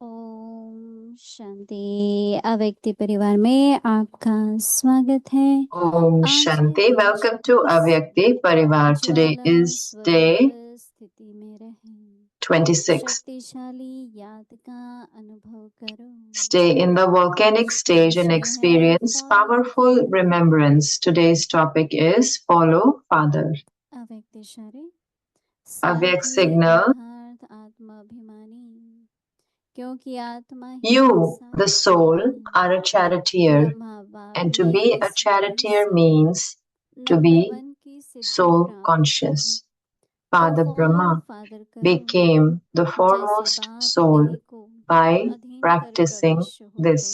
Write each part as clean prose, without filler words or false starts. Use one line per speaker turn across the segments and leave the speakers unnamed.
ओम शांति। अव्यक्ति परिवार में आपका स्वागत है।
Om Shanti. Welcome to Avyakti Parivar. Today is day 26.
शक्तिशाली याद का अनुभव करो।
Stay in the volcanic stage and experience powerful remembrance. Today's topic is Follow Father.
अव्यक्त इशारे
Avyak
सारथी
signal.
अर्थात आत्माभिमानी, क्योंकि आत्मा ही
You, the
सारथी
soul,
है।
are a charioteer,
ब्रह्मा बाप
and to
ने
be a
इस विधि
charioteer
से
means to
नंबर
be
1 की सिद्धि
soul
प्राप्त
conscious.
की।
Father
तो फॉलो
Brahma
फादर करो,
became the
जैसे
foremost
बाप
soul
देह को
by
अधीन कर
practicing
प्रविष्ट होते,
this.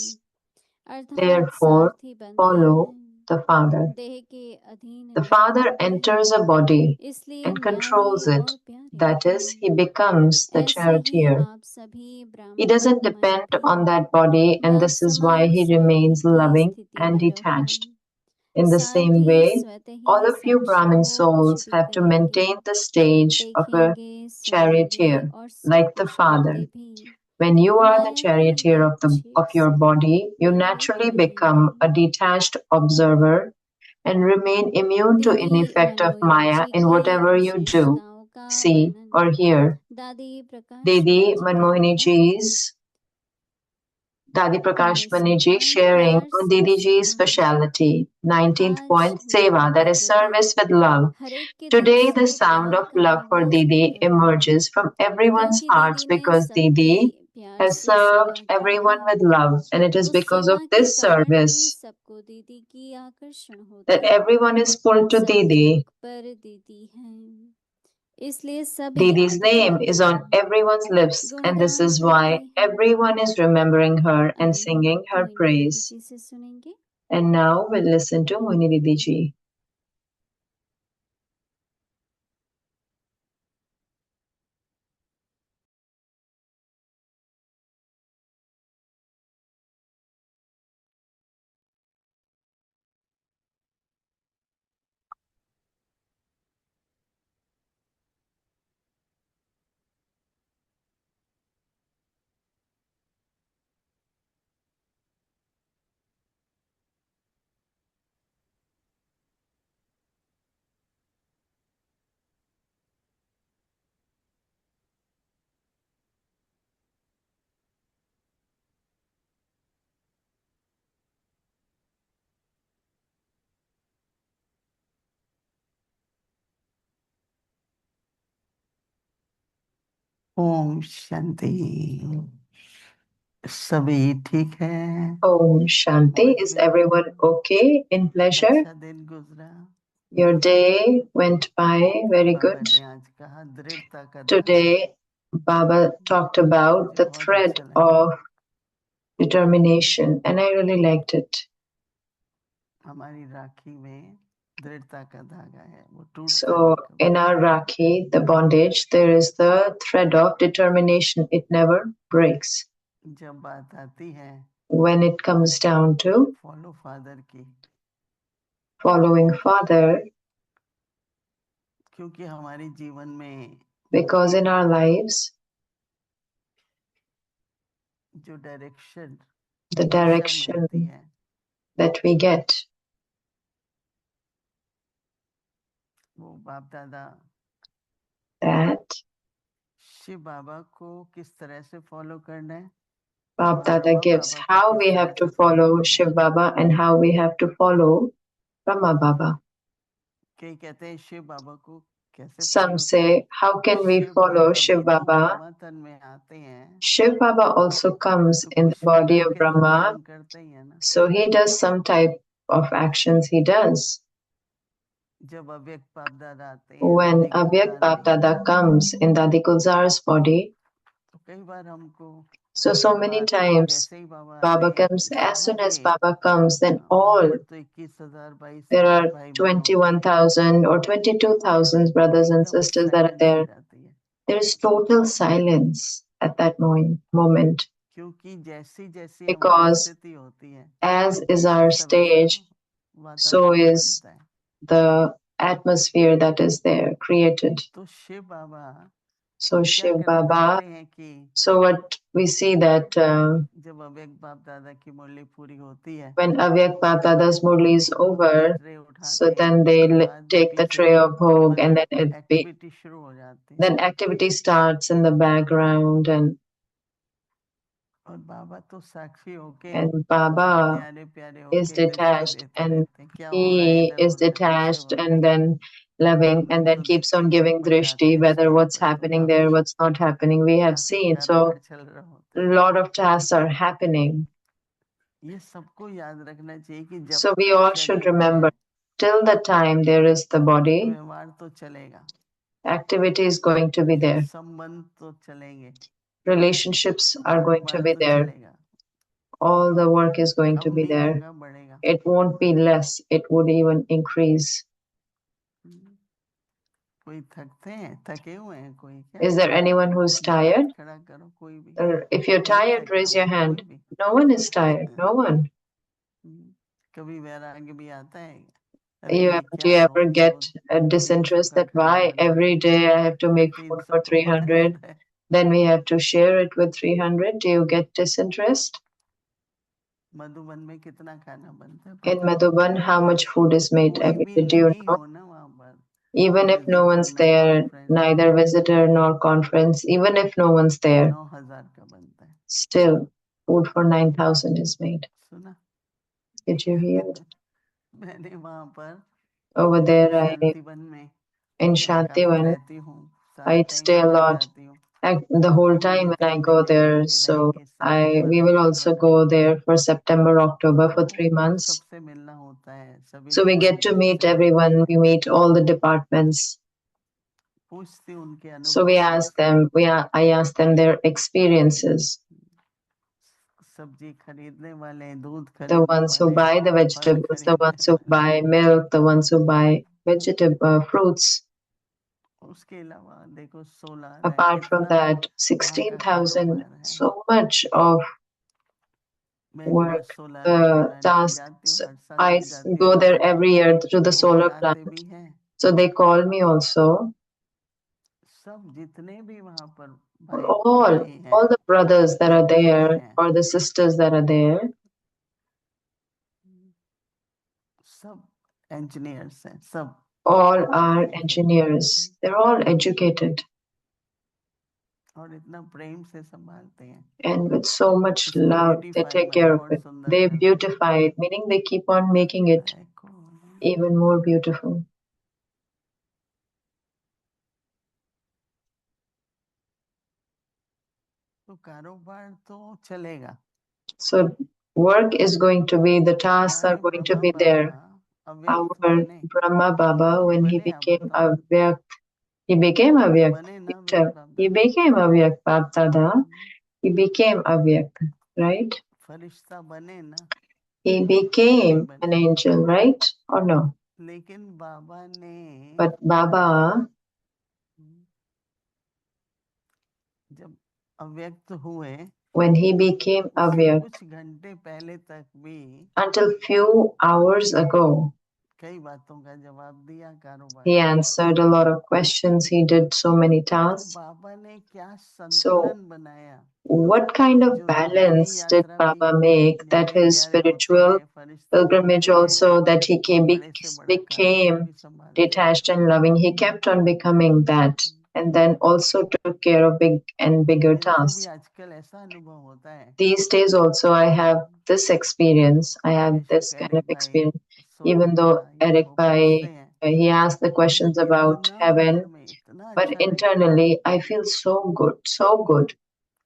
अर्थात
Therefore,
सारथी बनते
follow
हैं,
the Father.
देह के अधीन
The
नहीं
Father
होते,
enters a body
इसलिए
and
न्यारे
controls it.
और प्यारे
That is,
हैं।
he becomes the
ऐसे ही
charioteer.
आप सभी
He
ब्राह्मण
doesn't depend
Kumari
on that body, and this is why
वर्तमान
he
सारथी
remains
की
loving
स्थिति
and
में रहो।
detached. In the same
Sarathi
way,
स्वतः
all
he
of you
Sakshi
Brahmin
हो
souls
कुछ भी
have to
करेंगे,
maintain the stage of a
देखेंगे, सुनेंगे
charioteer,
और सब
like the
कुछ
Father.
करते भी
When you are the
माया की
charioteer
बातचीत
of your
से
body, you
दूर
naturally
रहेंगे।
become a detached observer and remain immune to any
दीदी
effect of
Manmohini
Maya
ji
in
की
whatever you do,
विशेषताओं का
see,
वर्णन
or hear.
दादी प्रकाश
Didi
मणि जी के
Manmohini
द्वारा
Ji's Dadi Prakash
उन्नीसवें
Mani Ji
point
sharing
प्यार
on
से
Didi Ji's
सेवा।
speciality. 19th
आज
point Seva,
दीदी
that is
प्रति
service with love.
हर एक के दिल
Today, the
से
sound
प्यार
of
का
love for
आवाज
Didi
उठता है,
emerges from everyone's
क्योंकि
hearts
दीदी ने
because
सबकी
Didi
प्यार
has
से सेवा
served
की
everyone
है।
with love, and it is
उस
because of
सेवा के
this
कारण ही
service
सबको दीदी की आकर्षण होता
that
है।
everyone is pulled to
सबके
Didi.
मुख पर दीदी है, इसलिए सब
Didi's
याद
name
करते
is on
हैं,
everyone's lips, and this
गुणगान
is
करते
why
हैं।
everyone is remembering her and
अभी हम
singing her
मोहिनी दीदी
praise.
जी से सुनेंगे।
And now we'll listen to Mohini Didi Ji.
Om Shanti. सभी ठीक है?
Om Shanti. Is everyone okay in pleasure?
अच्छा दिन गुजरा?
Your day went by very
Baba
good.
ने आज कहा दृढ़ता का धागा।
Today, Baba talked about
मुझे
the
बहुत
thread
अच्छा लगा।
of determination, and I really liked it.
हमारी राखी में दृढ़ता का धागा है, वो टूटता
So,
नहीं कभी।
in our Rakhi, the bondage, there is the thread of determination. It never breaks.
जब बात आती है
When it comes down to
follow father की,
following Father,
क्योंकि हमारे जीवन में
because in our lives,
जो डायरेक्शन,
the
दिशा
direction
मिलती है,
that we get,
वो बाप दादा
that
शिव बाबा को किस तरह से फॉलो करना है,
Bap Dada
ब्रह्मा
gives
बाबा को
how
किस
we
तरह
have to
से फॉलो
follow
करना
Shiv
है।
Baba and how we have to follow Brahma Baba.
कई कहते हैं शिव बाबा को कैसे
Some
फॉलो
say,
करें।
how can we
Shiv
follow
Baba
Shiv
भी तो
Baba?
ब्रह्मा तन में आते हैं,
Shiv Baba also comes
तो
in the
कुछ
body of
करके तो
Brahma,
पालन करते ही है ना।
so he does some type of actions he does.
जब अव्यक्त बाप दादा आते हैं
When
दादी
Avyak
गुलजार
Bap
में,
Dada comes in Dadi Gulzar's body,
तो कई बार हमको
so
बाबा
many
आते ही
times
जैसे ही बाबा आते
Baba
हैं
comes, as soon as
सारे
Baba comes, then
वहाँ
all,
पर तो 21,000
there
22,000
are
भाई बहन होते हैं,
21,000 or 22,000 brothers and
एकदम
sisters that are
साइलेंस हो
there.
जाती है।
There is total silence at that moment
क्योंकि जैसी जैसी हमारी
because
स्थिति होती है,
as is our
वैसा वैसा
stage, so
वातावरण
is
बनता है।
the atmosphere that is there created.
तो शिव बाबा
So
क्या
Shiv
देखते
Baba,
हैं कि
so what we see that
जब अव्यक्त बाप दादा की मुरली पूरी होती है
when Avyak Bap Dada's Murli is
तो
over,
ट्रे उठाते
so
हैं,
then they
उसके बाद
take the
पीछे
tray of bhog and then
activity शुरू हो जाती है
then activity starts in the background
और बाबा तो साक्षी होके
and Baba
प्यारे प्यारे
is
होके दृष्टि
detached
देते
and
रहते हैं क्या हो रहा है
he
इधर
is
हो रहा है वैसे
detached
हो रहा है
and then loving
हम
and
लोग
then
तो
keeps
देखते
on
हैं
giving
चिपक जाते
drishti
हैं
whether
स्टेज
what's
पर तो
happening there, what's not happening, we have
काफी
seen. So
कारोबार चल रहा होता
a
है
lot of tasks are happening.
ये सबको याद रखना चाहिए कि जब
So we
तक
all should
शरीर
remember,
है
till the time there is the body,
व्यवहार तो चलेगा
activity is going to be there.
संबंध तो चलेंगे
Relationships are going to
कारोबार
be
तो
there.
चलेगा
All the work is going to
come
be
नहीं
there.
होगा बढ़ेगा
It won't be less, it would even increase.
कोई थकते हैं थके हुए हैं कोई क्या
Is there anyone who's
दो
tired?
हाथ खड़ा करो कोई भी
If you're
नहीं
tired,
थका
raise your
हुआ कोई
hand.
भी
No one is tired. No one.
कभी वैराग्य भी आता है
Do
अरे क्या
you ever
rose
get
rose
a
300
disinterest
का
that
खाना
why
बनाओ
every day I have to make food
300
for
को बांट
300?
रहे
Then we have to share it with 300. Do you get disinterest?
Madhuban में कितना खाना बनता है
In
पता है
Madhuban, how much food is made
कोई
every
भी
day? Do you
नहीं
know?
हो ना वहाँ पर
Even
ना
if no
विजिटर
one's
ना
there,
conference
neither visitor nor conference, even if no one's there,
9,000 का बनता है
still food for 9,000 is made.
सुना
Did you hear it?
मैंने वहाँ पर
Over there,
शांतिवन में
in
मैं काफी
Shantivan,
रहती हूँ सारा
I'd
टाइम
stay a
वहाँ
lot.
जाती हूँ
The whole
अभी
time
भी
when I
3
go
महीने
there,
रुके
so
रहेंगे सितंबर
we will also
October
go there for September, October for
तो
3 months.
सबसे मिलना होता है सभी
So we get to
department
meet
से मिलते
everyone.
हैं
We meet all the departments.
पूछती उनके
So we
अनुभव
ask them. I ask them their experiences.
सब्जी खरीदने वाले दूध
The
खरीदने
ones who
वाले
buy the
फल
vegetables, the
खरीदने
ones who
वाले
buy milk, the ones who buy fruits.
उसके अलावा देखो 16 है
Apart from
कितना
that,
वहाँ का
16,000,
कारोबार है
so much of
मैं एक बार
work,
सोलार प्रोग्राम पे जाती
tasks.
हूँ हर साल
I
जब जाती
go
हूँ
there every year to the
वो
solar
बुलाते
plant.
भी हैं
So they call me also.
सब जितने भी वहाँ पर
For
भाई
all
भाई हैं
the brothers that
या
are
बहनें
there
हैं
or the sisters that are there,
सब इंजीनियर्स हैं सब
all
पढ़े
are
लिखे
engineers. They're all educated
और इतना प्रेम से संभालते हैं
and with so much
उसको
love, they
beautify
take care
मतलब
of
और
it.
सुंदर
They
करते हैं
beautify it, meaning they keep on making it
देखो
even more beautiful.
तो कारोबार तो चलेगा
So work is going to be, the tasks are
हमारे
going to
Brahma
be
Baba
there.
अव्यक्त
Our
बने
Brahma Baba, when he
बने आप
became
बताओ
Avyakt, he became Avyakt.
बने ना अव्यक्त बाप
He
दादा
became Avyakt Bap Dada. He became Avyakt, right?
फरिश्ता बने ना
He
नहीं
became an
बने
angel, right? Or no?
लेकिन बाबा ने
But Baba,
जब अव्यक्त हुए
when he became
उससे
Avyakt,
कुछ घंटे पहले तक भी
until few hours ago,
कई बातों का जवाब दिया कारोबार
he
में
answered a lot of questions. He did so many
तो
tasks.
बाबा ने क्या
So,
संतुलन बनाया
what kind of
जो ध्यानी
balance did
यात्रा भी
Baba make that
न्यारे
his
प्यारे होते
spiritual
गए फरिश्ते
pilgrimage
बनते गए
also, that he
और
came,
बड़े से बड़ा कारोबार
became
भी संभालते गए
detached and loving? He kept on becoming that, and then also took care of big and bigger
मेरे को भी
tasks.
आजकल ऐसा अनुभव होता है
These days also I have this experience. I have
बेशक
this kind of
एरिक भाई
experience.
स्वर्ग
Even
का
though
ये
Eric
वो पूछते
Bhai,
हैं
he asked the questions
लेकिन
about
इतना अंदर
heaven,
में इतना
but
अच्छा लगता है
internally I feel so good, so good.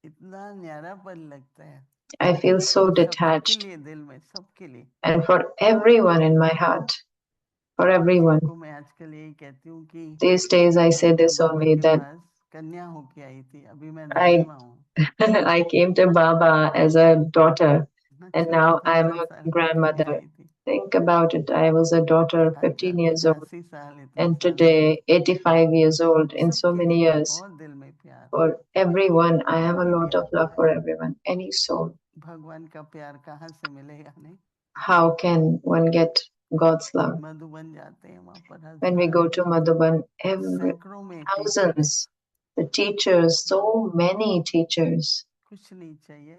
इतना न्यारापन लगता है
I feel so
सबके
detached.
लिए दिल में सबके लिए
And for everyone in my heart, for everyone.
सबको मैं आजकल यही कहती हूँ कि
These days I say
मैं
this
बाबा
only,
के
that
पास कन्या होके आई थी अभी मैं दादी
I
माँ हूँ
I came to Baba as a daughter,
इतना
and now I'm
15
a
साल की थी भी
grandmother.
आई थी
Think about it. I was a daughter,
आज
15
जाके
years old,
80 साल इतने
and
साल हो गए
today 85 years old. In so
सबके
many
लिए
years,
बहुत दिल में प्यार
for everyone, I have a
कोई भी
lot of love
आत्मा
for
है
everyone. Any soul.
भगवान का प्यार कहाँ से मिलेगा नहीं
How can one get God's love?
Madhuban जाते हैं वहाँ पर
When we
हजार
go to Madhuban, every
सैकड़ों में teachers
thousands The teachers, so many teachers,
कुछ नहीं चाहिए,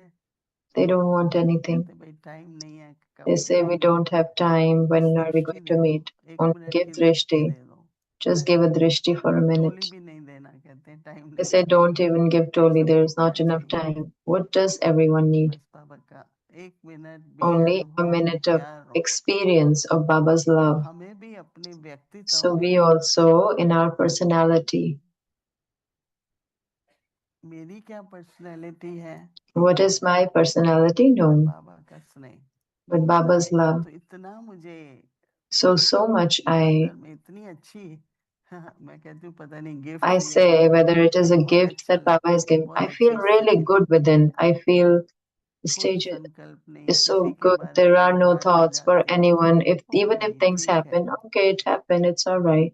they don't want anything.
कहते भाई टाइम नहीं है, कब
They say we don't have time. When are we going to meet?
एक
Only
मिनट
give
की दृष्टि
drishti.
दे दो,
Just give a drishti for a
Toli
minute.
भी नहीं देना, कहते हैं टाइम
They
नहीं
say
है,
don't even give toli. There is not
क्या
enough
चाहिए?
time. What does everyone need?
बस बाबा का एक मिनट भी
Only a
अनुभव
minute of
प्यार हो।
experience of Baba's
तो
love.
हमें भी अपने व्यक्तित्व
So
में,
we also, in our personality,
मेरी क्या पर्सनैलिटी है,
what is my personality? No,
बाबा का स्नेह,
but Baba's love.
तो इतना मुझे
So much
अंदर में इतनी अच्छी मैं कहती हूँ पता नहीं gift
I say whether it is a gift that Baba has given. I feel really good within. I feel the stage is so good. There are no thoughts for anyone. Even if things happen, okay, it happened. It's all right.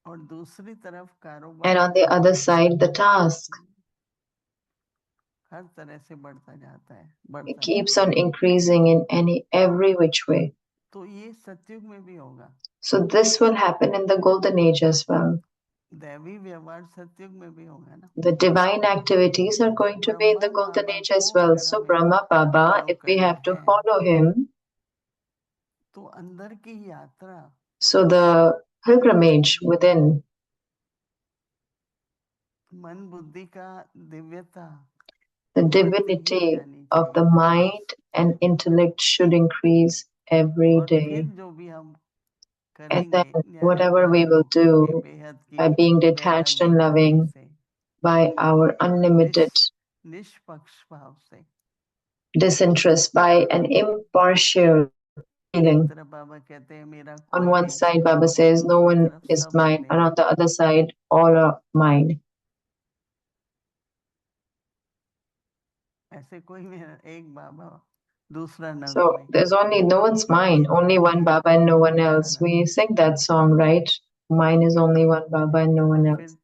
और दूसरी तरफ कारोबार,
And on the other side, the task.
हर तरह से बढ़ता जाता है,
It
बढ़ता
keeps
जाता
on
है।
increasing in every which way.
तो ये सतयुग में भी होगा,
So this will happen in the golden age as well.
दैवी व्यवहार सतयुग में भी होगा ना।
The divine activities are going to be in the golden age as well. So Brahma Baba, if we have to follow him,
तो अंदर की यात्रा,
so the pilgrimage within,
मन बुद्धि का दिव्यता,
the divinity of the mind and intellect should increase every
और फिर
day.
जो भी हम
And
करेंगे,
then whatever we will do by being detached and loving, by our unlimited
निष्पक्ष भाव से,
disinterest, by an impartial feeling.
बाबा कहते हैं मेरा
On one side, Baba says, no one is mine, and on the other side, all are mine.
ऐसे कोई मेरा एक बाबा दूसरा न
So there's no one's mine, only one Baba and no one else. We sing that song, right? Mine is only one Baba and no one else.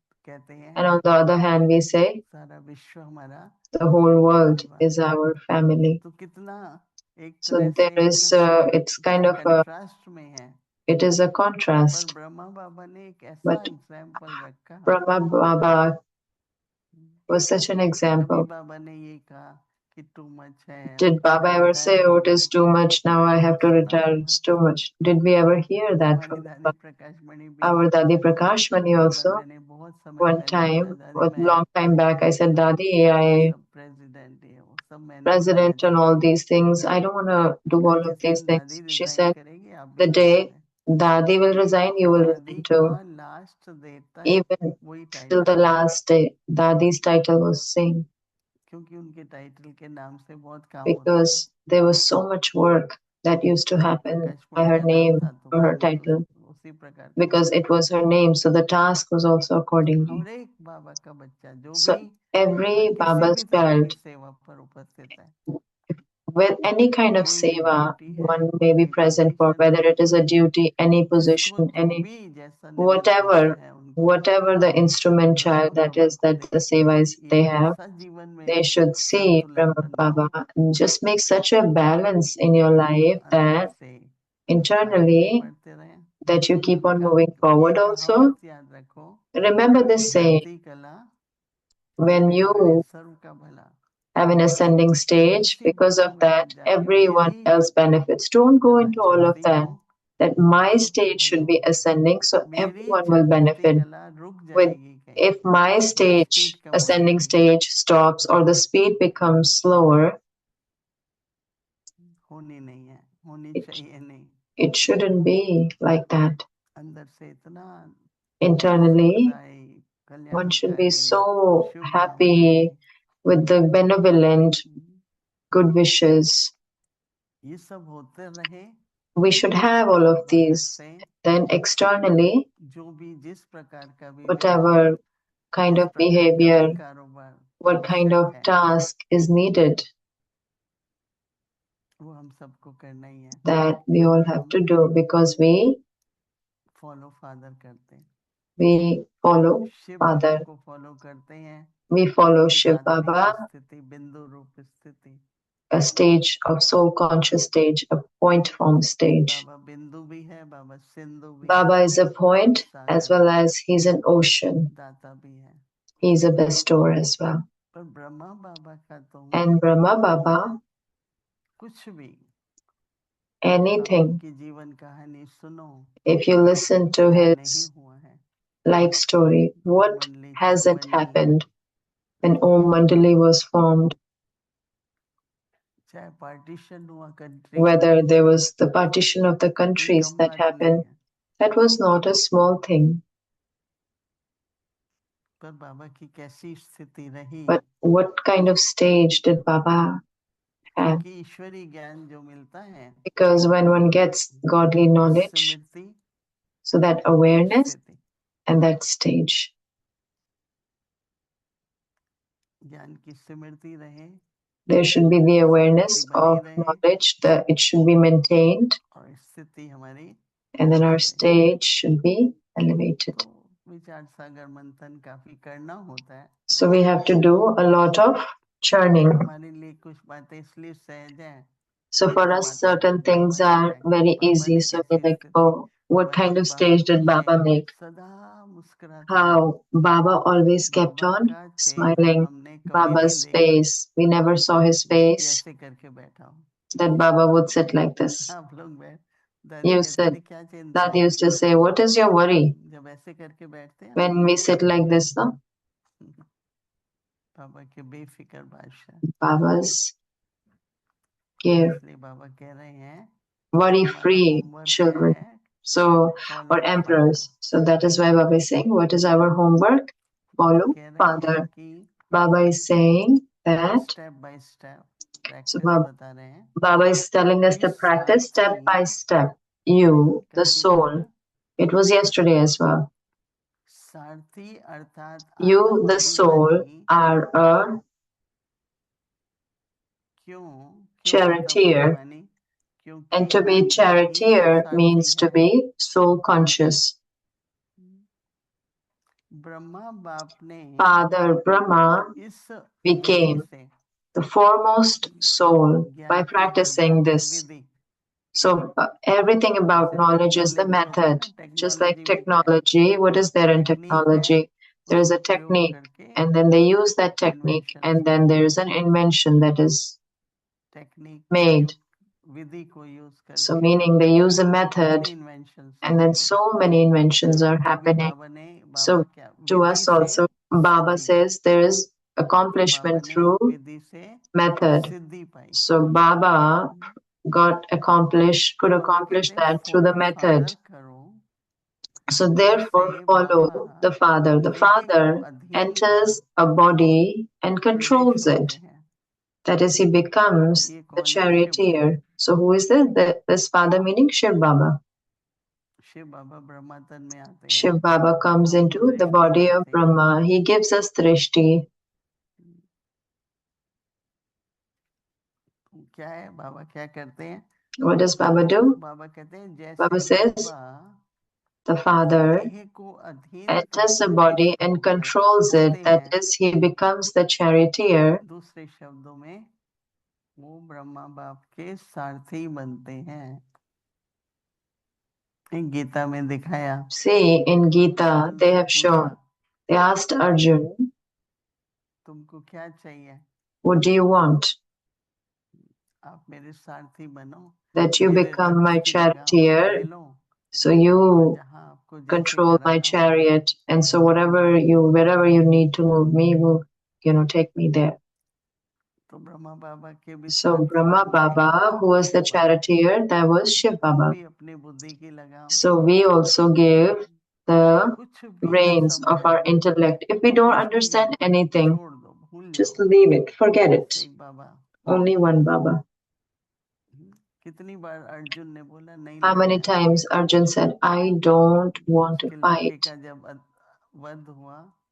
And on the other hand, we say,
सारा विश्व हमारा,
the whole world is our family.
तो कितना एक
So
तरह
there
से
is, it's kind of a,
contrast में है,
it is a
पर
contrast.
ब्रह्मा बाबा ने एक ऐसा
But
एग्जाम्पल रखा,
Brahma Baba was such an
कभी
example.
बाबा ने ये कहा कि too much है,
Did Baba ever say, oh, it is too much, now I have to retire, it's too much? Did we ever hear that from Baba? Our Dadi Prakash Mani also, one time, a long time back, I said, Dadi, I president and all these things, I don't want to do all of these things. She said, the day Dadi will resign, you will resign too. Even till the last day, Dadi's title was same. Because there was so much work that used to happen by her name or her title. Because it was her name, so the task was also accordingly. So every Baba's child, with any kind of seva, one may be present for, whether it is a duty, any position, any whatever the instrument child that is, that the seva is they have, they should see Brahma Baba and just make such a balance in your life that internally that you keep on moving forward also. Remember this saying, when you have an ascending stage, because of that, everyone else benefits. Don't go into all of that. That my stage should be ascending, so everyone will benefit. If my stage, ascending stage stops or the speed becomes slower, it shouldn't be like that. Internally, one should be so happy with the benevolent good wishes. We should have all of these. Then externally, whatever kind of behavior, what kind of task is needed, that we all have to do, because we follow Father, we follow Shiv Baba, a stage of soul conscious stage, a point form stage. Baba is a point as well as he's an ocean. He's a bestower as well. And Brahma Baba, anything, if you listen to his life story, what hasn't happened when Om Mandali was formed? Whether there was the partition of the countries that happened, that was not a small thing. But what kind of stage did Baba have? Because when one gets godly knowledge, so that awareness and that stage. There should be the awareness of knowledge, that it should be maintained, and then our stage should be elevated. So we have to do a lot of churning. So for us, certain things are very easy. So we're like, oh, what kind of stage did Baba make? How Baba always kept on smiling. Baba's face, we never saw his face, that Baba would sit like this. You said, Dad used to say, what is your worry when we sit like this, no? Baba's care, worry-free children, so, or emperors. So that is why Baba is saying, what is our homework? Follow Father. Baba is saying that, so Baba is telling us the practice step by step. You, the soul, it was yesterday as well. You, the soul, are a charioteer. And to be charioteer means to be soul conscious. Father Brahma became the foremost soul by practicing this. So everything about knowledge is the method. Just like technology, what is there in technology? There is a technique, and then they use that technique, and then there is an invention that is made. So meaning they use a method, and then so many inventions are happening. So to us also, Baba says there is accomplishment through method. So Baba could accomplish that through the method. So therefore follow the Father. The Father enters a body and controls it. That is, he becomes the charioteer. So who is this? This Father meaning Shiv Baba. Shiv Baba comes into the body of Brahma. He gives us drishti. What does Baba do? Baba says, the Father enters the body and controls it. That is, he becomes the charioteer. See, in Gita, they have shown, they asked Arjun, what do you want? That you become my charioteer, so you control my chariot, and so wherever you need to move me, will, take me there. So Brahma Baba, who was the charioteer, that was Shiv Baba. So we also give the reins of our intellect. If we don't understand anything, just leave it, forget it. Only one Baba. How many times Arjun said, I don't want to fight?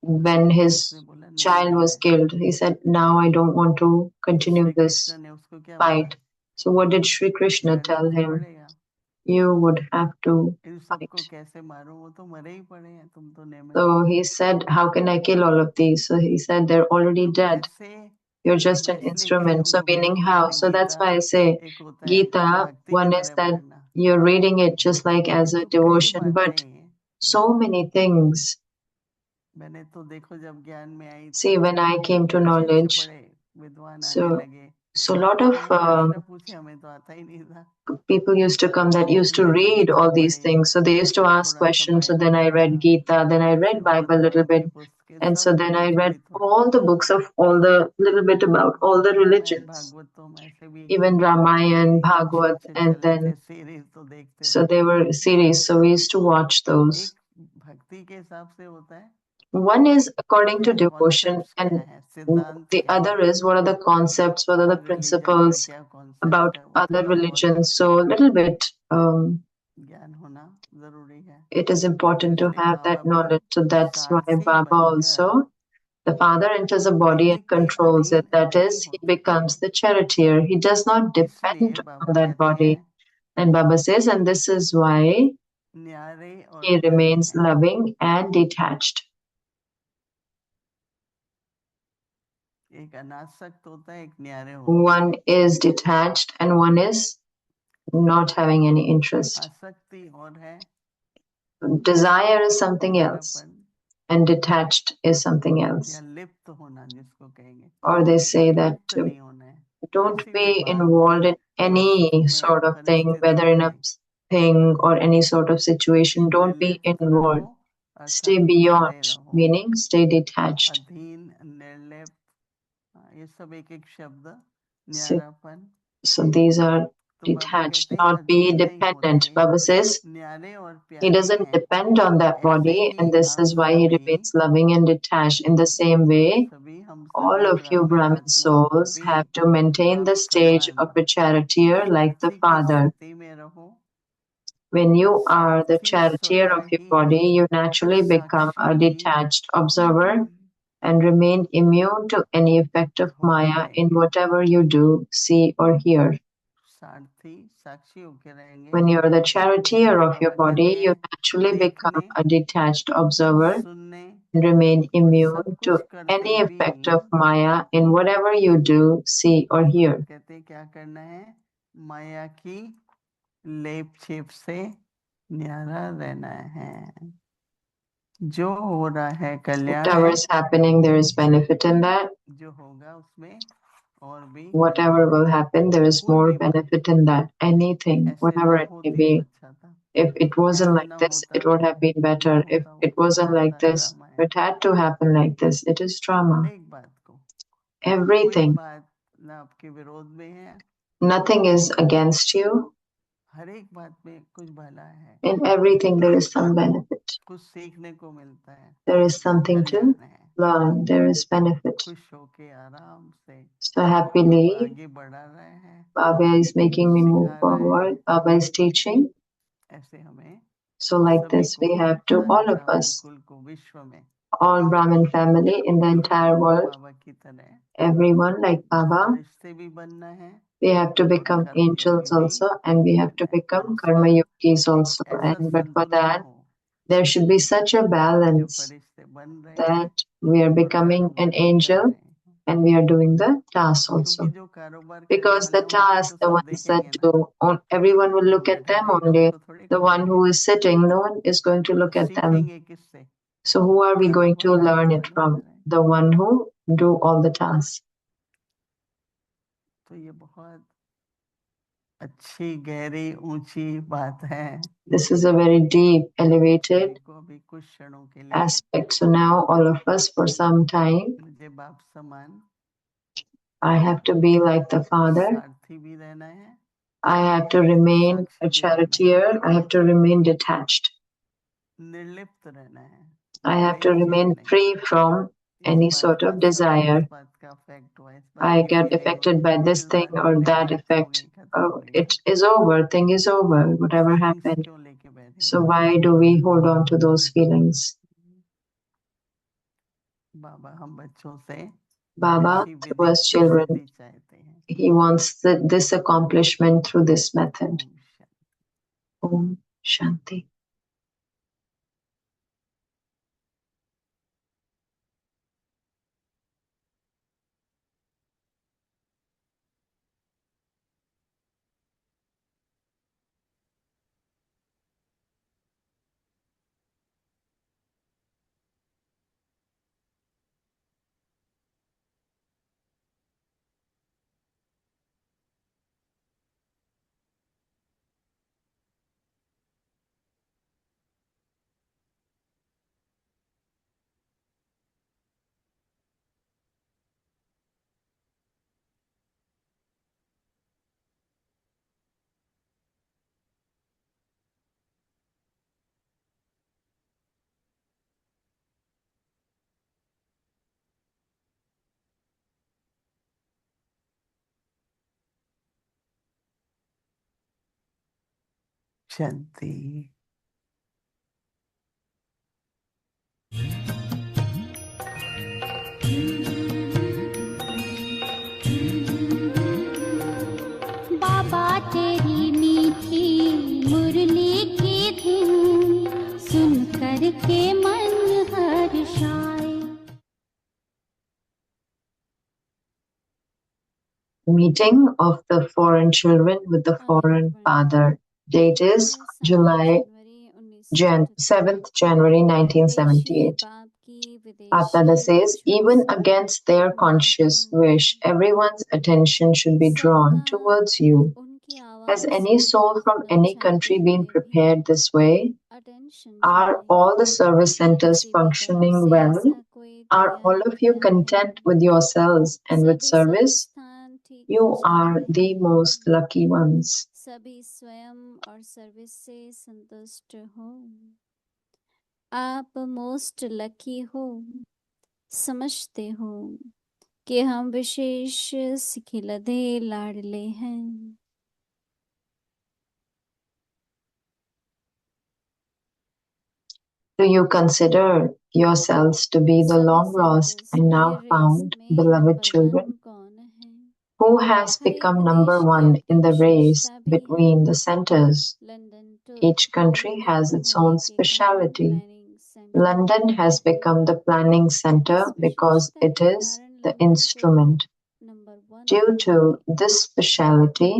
When his child was killed, he said, now I don't want to continue this fight. So what did Sri Krishna tell him? You would have to fight. So he said, how can I kill all of these? So he said, they're already dead. You're just an instrument. So meaning how? So that's why I say, Gita, one is that you're reading it just like as a devotion, but so many things.
मैंने तो देखो जब ज्ञान में आई
See, when I came to knowledge,
विद्वान आने
so
लगे
so a lot
तो
of
वो प्रश्न पूछे हमें तो आता ही नहीं था
people used to come that used to read all these things. So they used to ask questions. So then I read Gita, then I read Bible a little bit. And so then I read all the books of all the little bit about all the religions, even Ramayan, Bhagavad, and then so they were series. So we used to watch those. One is according to devotion, and the other is what are the concepts, what are the principles about other religions. So a little bit, it is important to have that knowledge. So that's why Baba also, the father enters a body and controls it. That is, he becomes the charioteer. He does not depend on that body. And Baba says, and this is why he remains loving and detached. One is detached and one is not having any interest. Desire is something else and detached is something else. Or they say that don't be involved in any sort of thing, whether in a thing or any sort of situation. Don't be involved. Stay beyond, meaning stay detached. So these are detached, not be dependent. Baba says he doesn't depend on that body, and this is why he remains loving and detached. In the same way, all of you Brahmin souls have to maintain the stage of a charioteer like the father. When you are the charioteer of your body, you naturally become a detached observer and remain immune to any effect of Maya in whatever you do, see, or hear. When you're the charioteer of your body, you naturally become a detached observer and remain immune to any effect of Maya in whatever you do, see, or hear.
लेप छेप से न्यारा रहना है जो हो रहा है कल्याण
Whatever is happening, there is benefit in that.
जो होगा उसमें और भी
whatever will happen, there is more benefit in that. Anything, whatever it may be. If it wasn't like this, it would have been better. If it wasn't like this, it had to happen like this. It is drama. Everything. Nothing is against you. In everything, there is some benefit. There is something to learn. There is benefit. So happily, Baba is making me move forward. Baba is teaching. So like this, we have to, all of us, all Brahmin family in the entire world, everyone like Baba, we have to become angels also, and we have to become karma yogis also. And but for that, there should be such a balance that we are becoming an angel and we are doing the task also. Because the task, the ones that do, everyone will look at them only. The one who is sitting, no one is going to look at them. So who are we going to learn it from? The one who do all the tasks. This is a very deep, elevated aspect. So now all of us for some time, I have to be like the Father. I have to remain a charioteer. I have to remain detached. I have to remain free from any sort of desire. I get affected by this thing or that effect. Oh, it is over. Thing is over. Whatever happened. So why do we hold on to those feelings? Baba, through us children, he wants this accomplishment through this method. Om Shanti.
शांति।
बाबा तेरी मीठी मुरली की धुन सुन कर के मन हर्षाए।
Meeting of the foreign children with the foreign father. Date is July 7th January 1978. Bapdada says, even against their conscious wish, everyone's attention should be drawn towards you. Has any soul from any country been prepared this way? Are all the service centers functioning well? Are all of you content with yourselves and with service? You are the most lucky ones.
सभी स्वयं और service से संतुष्ट हो। आप most lucky हो, समझते हो कि हम विशेष सिखिलधे लाडले हैं।
Do you consider yourselves to be the long lost and now found beloved children? Who has become number one in the race between the centers? Each country has its own speciality. London has become the planning center because it is the instrument. Due to this speciality,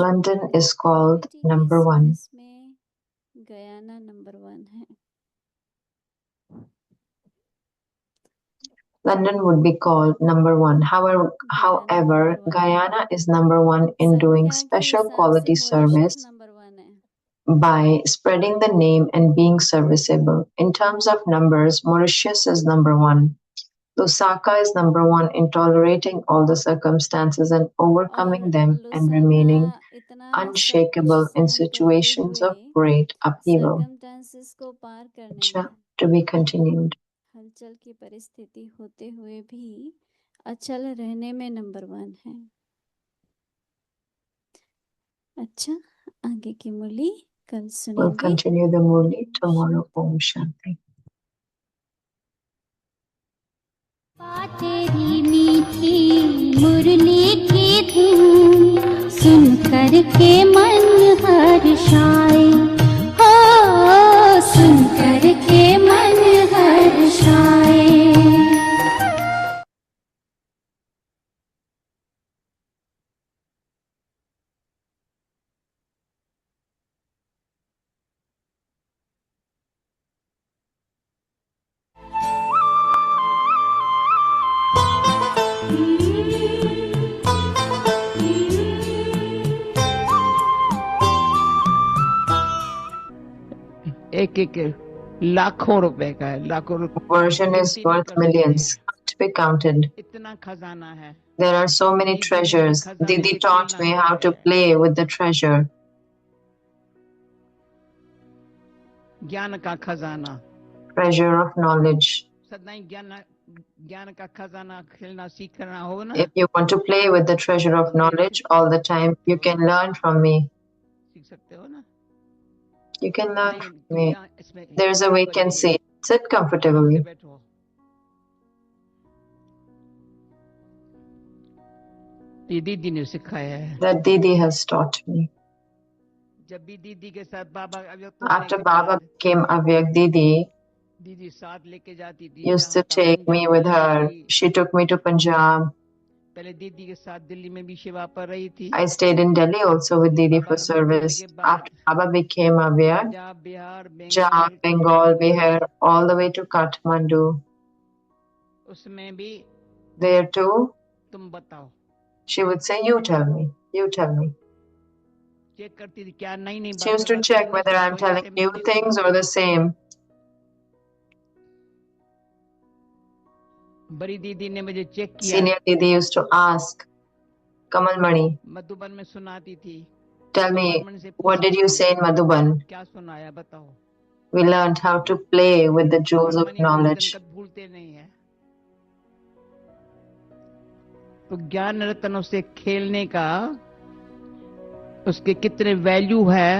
London is called number one.
Guyana number 1 है।
London would be called number one. However, Guyana is number one in doing special quality service by spreading the name and being serviceable. In terms of numbers, Mauritius is number one. Lusaka is number one in tolerating all the circumstances and overcoming them and remaining unshakable in situations of great upheaval. To be continued.
हलचल की परिस्थिति होते हुए भी अचल रहने में number 1 है। अच्छा, आगे की मुरली कल सुनेंगे।
We'll continue the Murli tomorrow. Om Shanti.
तेरी मीठी मुरली की धुन सुन कर के मन हर्षाए। हो सुन कर के मन हर्षाए।
एक लाखों रुपए का है, लाखों रुपए।
Version is worth millions, to be counted.
इतना खजाना है।
There are so many treasures. Didi taught me how to play with the treasure.
ज्ञान का खजाना।
Treasure of knowledge.
सदाई ज्ञान का खजाना खेलना सीखना हो ना।
If you want to play with the treasure of knowledge all the time, you can learn from me.
सीख सकते हो ना।
You can learn from me. There's a vacancy. Sit comfortably.
दीदी ने सिखाया है।
That Didi has taught me.
जब भी दीदी के साथ बाबा
After Baba became Avyak, Didi
दीदी साथ लेके जाती थी।
used to take me with her. She took me to Punjab.
पहले दीदी के साथ दिल्ली में भी सेवा पर रही थी।
I stayed in Delhi also with Didi for service. After Baba became Avyak, Punjab, Bengal, Bihar, all the way to Kathmandu.
उसमें भी
There too,
तुम बताओ।
she would say, "You tell me. You tell me."
Check करती थी क्या नई नई।
She used to check whether I'm telling new things or the same.
बड़ी दीदी ने मुझे चेक किया।
Senior Didi used to ask, Kamal Mani,
Madhuban में सुनाती थी।
tell me, what did you say in Madhuban?
क्या सुनाया बताओ।
We learned how to play with the jewels of knowledge.
भूलते नहीं है।
तो ज्ञान रत्नों से खेलने का उसके कितने वैल्यू है,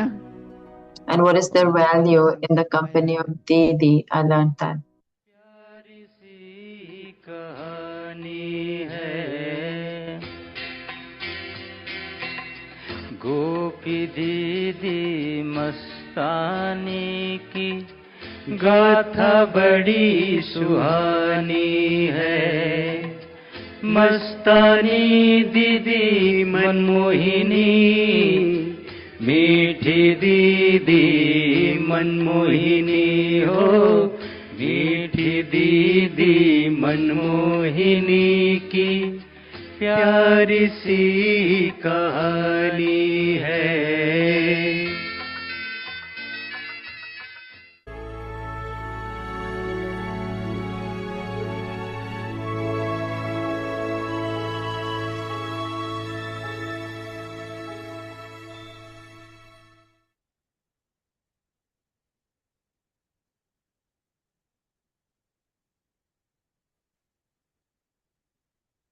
and what is their value in the company of Didi. I learned that.
प्यारी सी कहानी है गोपी दीदी मस्तानी की, गाथा बड़ी सुहानी है। मस्तानी दीदी मनमोहिनी, मीठी दीदी मनमोहिनी हो, मीठी दीदी मनमोहिनी की प्यारी सी कहानी है।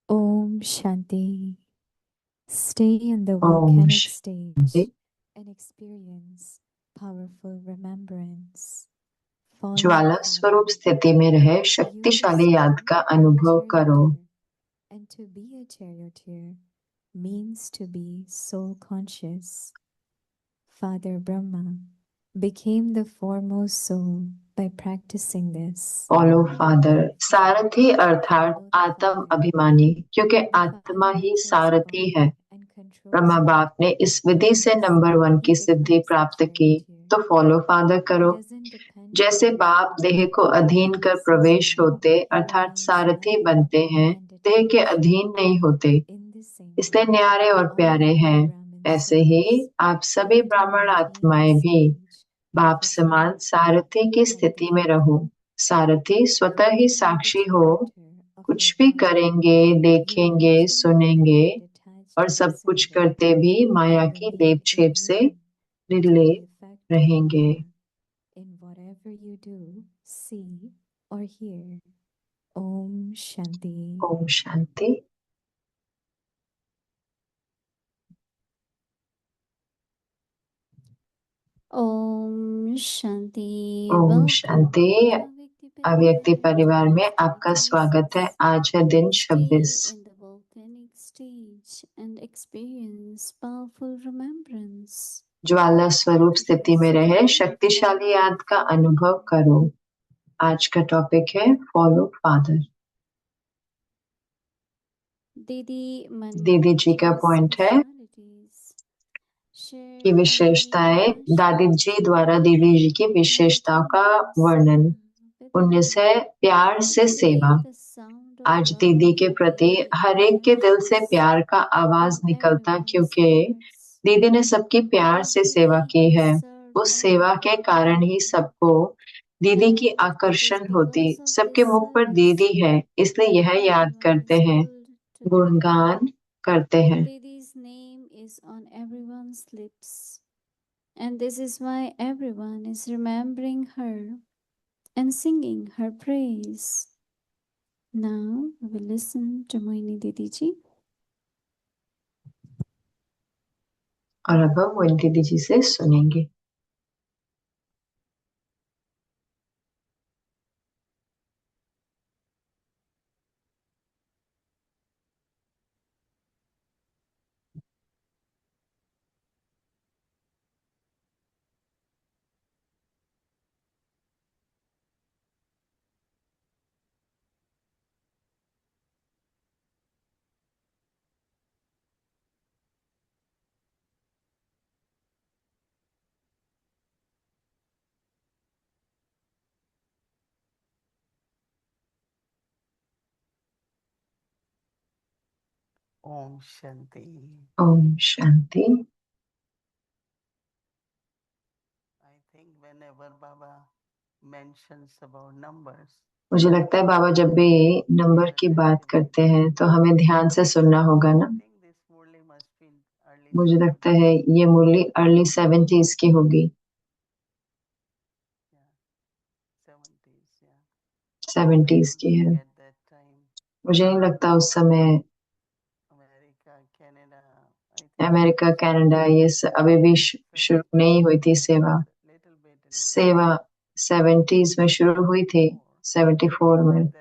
Om Shanti. Stay in the
Om
volcanic
Shanti.
stage and experience powerful remembrance. Follow
Jwala
Father.
स्वरूप स्थिति में रहे
You
शक्तिशाली याद
descend
का
on a
अनुभव करो।
charioteer, and to be a charioteer means to be soul conscious. Father Brahma became the foremost soul by practicing this.
Follow father, सारथी अर्थात आत्म अभिमानी, क्योंकि
The
आत्मा
Father
ही
holds
सारथी
all
है।
and controls
Brahma
all.
बाप ने इस विधि से नंबर 1
He
की सिद्धि
becomes the
प्राप्त की,
charioteer.
तो फॉलो फादर
He
करो।
doesn't depend
जैसे
on his
बाप
body.
देह को अधीन कर
He
प्रवेश
ceases
होते
He
अर्थात
remains
सारथी
level
बनते हैं,
and
देह के
detached.
अधीन नहीं होते,
In the same
इसलिए
way,
न्यारे और
all
प्यारे
of you
हैं।
Brahmin
ऐसे ही
souls
आप सभी
have to
ब्राह्मण
maintain
आत्माएं
the
भी
stage
बाप
of a
समान
charioteer
सारथी की
and
स्थिति में
be
रहो। सारथी स्वतः ही
living by the
साक्षी हो,
character of
कुछ
your
भी
body.
करेंगे,
You
देखेंगे,
naturally
सुनेंगे
become detached
और सब कुछ
observer
करते भी माया
and
की
remain
लेप छेप से
immune to the
Nirlep
effect of
रहेंगे।
Maya in whatever you do, see, or hear. Om Shanti.
ओम शांति।
ओम शांति।
ओम
वेलकम
शांति। अव्यक्ति परिवार में आपका स्वागत है। आज है दिन 26।
in the volcanic stage and experience powerful remembrance.
ज्वाला स्वरूप स्थिति में रहे शक्तिशाली याद का अनुभव करो। आज का टॉपिक है फॉलो फादर। दीदी जी का पॉइंट है कि विशेषताएं, दादी जी द्वारा दीदी जी की विशेषताओं का वर्णन। 19 है प्यार से सेवा। आज दीदी के प्रति हर एक के दिल से प्यार का आवाज निकलता, क्योंकि दीदी ने सबकी प्यार से सेवा की है। उस सेवा के कारण ही सबको दीदी की आकर्षण होती। सबके मुख पर दीदी है, इसलिए यह याद करते हैं, गुणगान करते हैं।
Deity's name is on everyone's lips, and this is why everyone is remembering her and singing her praise. Now we will listen to Moini Didi ji.
और अब हम मोइन दीदी जी से सुनेंगे।
ओम शांति।
ओम शांति।
I think whenever Baba mentions about numbers,
मुझे लगता है बाबा जब भी नंबर की बात करते हैं तो हमें ध्यान से सुनना होगा ना।
I think this Murli must be in early
मुझे
70s.
लगता है ये मुरली अर्ली 70s की होगी।
Yeah, 70s, yeah.
70s की है।
At that time,
मुझे नहीं लगता उस समय अमेरिका, कनाडा, ये अभी भी शुरू नहीं हुई थी सेवा। सेवा 70s में शुरू हुई थी, 74 में,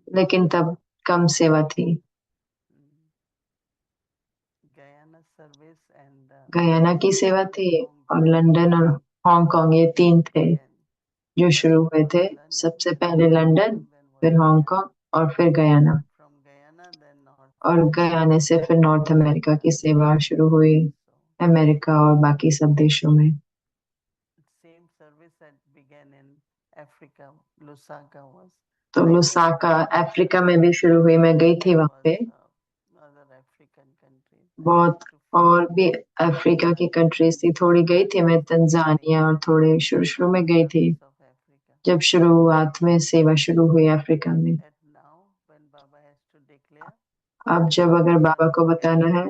लेकिन तब कम सेवा थी। गयाना की सेवा थी और लंदन और हांगकांग, ये 3 थे जो शुरू हुए थे। सबसे पहले लंदन, फिर हांगकांग और फिर गयाना, और गयाने से फिर नॉर्थ अमेरिका की सेवा शुरू हुई, अमेरिका और बाकी सब देशों में। तो लुसाका अफ्रीका में भी शुरू हुई, मैं गई थी वहां पे। बहुत और भी अफ्रीका की कंट्रीज थी, थोड़ी गई थी मैं, तंजानिया, और थोड़े शुरू शुरू में गई थी जब शुरुआत में सेवा शुरू हुई अफ्रीका में। अब जब अगर बाबा को बताना है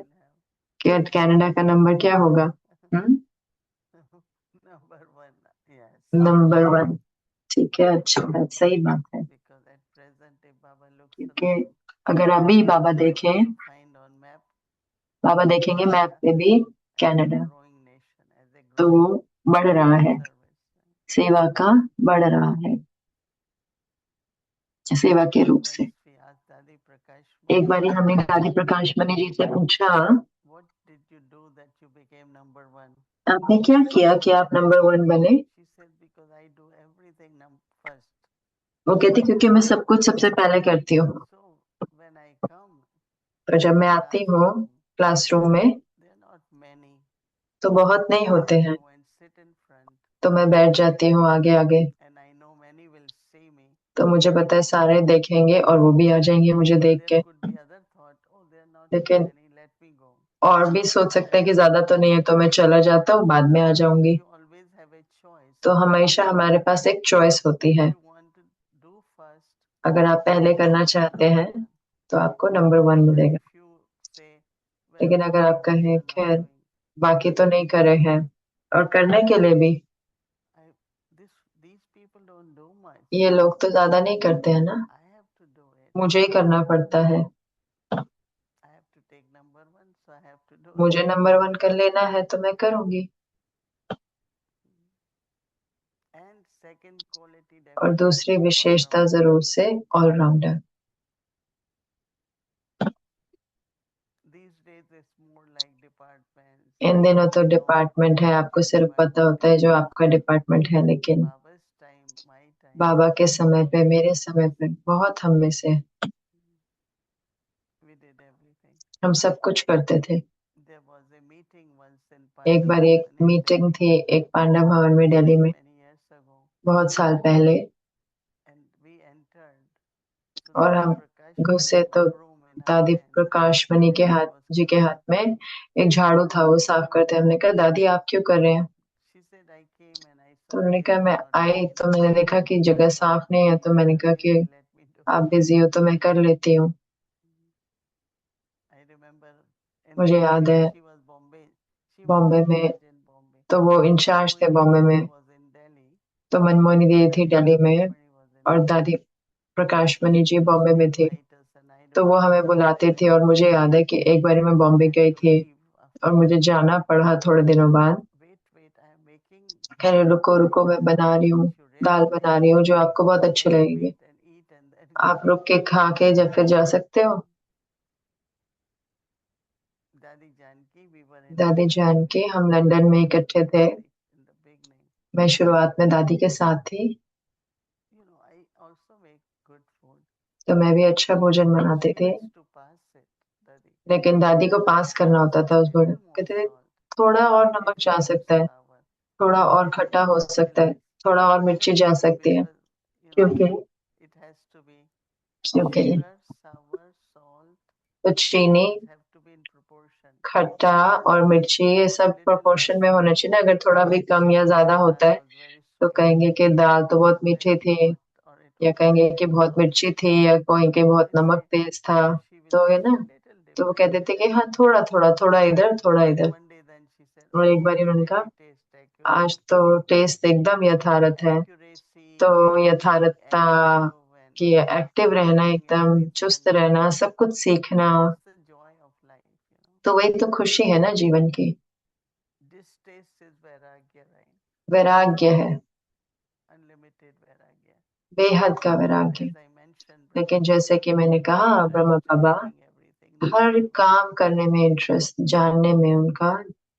कि कनाडा का नंबर क्या होगा, नंबर 1, ठीक है, अच्छा बात, सही बात है। क्योंकि अगर अभी बाबा देखेंगे मैप पे भी कनाडा, तो वो बढ़ रहा है, सेवा का बढ़ रहा है, सेवा के रूप से। एक बार हमने दादी प्रकाश मणि जी से पूछा, आपने क्या किया कि आप नंबर 1 बने? वो कहती क्योंकि मैं सब कुछ सबसे पहले करती हूँ। तो जब मैं आती हूँ क्लासरूम में तो बहुत नहीं होते हैं, तो मैं बैठ जाती हूँ आगे आगे, तो मुझे पता है सारे देखेंगे और वो भी आ जाएंगे मुझे देख के। लेकिन और भी सोच सकते हैं कि ज्यादा तो नहीं है, तो मैं चला जाता हूँ, बाद में आ जाऊंगी। तो हमेशा हमारे पास एक चॉइस होती है, अगर आप पहले करना चाहते हैं तो आपको नंबर 1 मिलेगा। लेकिन अगर आप कहें खैर बाकी तो नहीं करे हैं, और करने के लिए भी ये लोग तो ज्यादा नहीं करते हैं ना, मुझे ही करना पड़ता है, मुझे नंबर 1 कर लेना है तो मैं करूंगी। और दूसरी विशेषता जरूर से ऑलराउंडर। इन दिनों तो डिपार्टमेंट है, आपको सिर्फ पता होता है जो आपका डिपार्टमेंट है, लेकिन बाबा के समय पे, मेरे समय पे बहुत हम में से हम सब कुछ करते थे। एक बार एक मीटिंग थी एक पांडा भवन में दिल्ली में, बहुत साल पहले, और हम घुसे तो दादी प्रकाश मणि के हाथ में एक झाड़ू था, वो साफ करते। हमने कहा दादी आप क्यों कर रहे हैं? तो उन्होंने कहा मैं आई तो मैंने देखा कि जगह साफ नहीं है, तो मैंने कहा कि आप बिजी हो तो मैं कर लेती हूँ। मुझे याद है बॉम्बे में, तो वो इंचार्ज थे बॉम्बे में, तो मनमोहनी दीदी थी दिल्ली में और दादी प्रकाश मणि जी बॉम्बे में थी, तो वो हमें बुलाते थे। और मुझे याद है कि एक बार मैं बॉम्बे गई थी और मुझे जाना पड़ा थोड़े दिनों बाद। कह रहे रुको रुको, मैं बना रही हूँ, दाल बना रही हूँ जो आपको बहुत अच्छे लगेंगे, आप रुक के खा के जब फिर जा सकते हो। दादी जान के हम लंदन में इकट्ठे थे, मैं शुरुआत में दादी के साथ थी, तो मैं भी अच्छा भोजन बनाते थे, लेकिन दादी को पास करना होता था उस भोजन। कहते थे थोड़ा और नमक जा सकता है, थोड़ा और खट्टा हो सकता है, थोड़ा और मिर्ची जा सकती है, क्योंकि क्योंकि तो चीनी, खट्टा और मिर्ची ये सब प्रोपोर्शन में होना चाहिए ना। अगर थोड़ा भी कम या ज्यादा होता है तो कहेंगे कि दाल तो बहुत मीठी थी, या कहेंगे कि बहुत मिर्ची थी, या कहेंगे बहुत नमक तेज था, तो है ना। तो वो कहते थे कि हाँ थोड़ा थोड़ा, थोड़ा इधर थोड़ा इधर। और एक बार उन्होंने कहा आज तो टेस्ट एकदम यथार्थ है, तो यथार्थता कि एक्टिव रहना, एकदम चुस्त रहना, सब कुछ सीखना, तो वही तो खुशी है ना जीवन की,
Distaste is vairagya, right?
वैराग्य है,
Unlimited vairagya.
बेहद का वैराग्य।
As I mentioned,
लेकिन जैसे कि मैंने कहा, Brahma
interest in
Baba
knowing everything.
हर काम करने में इंटरेस्ट, जानने में उनका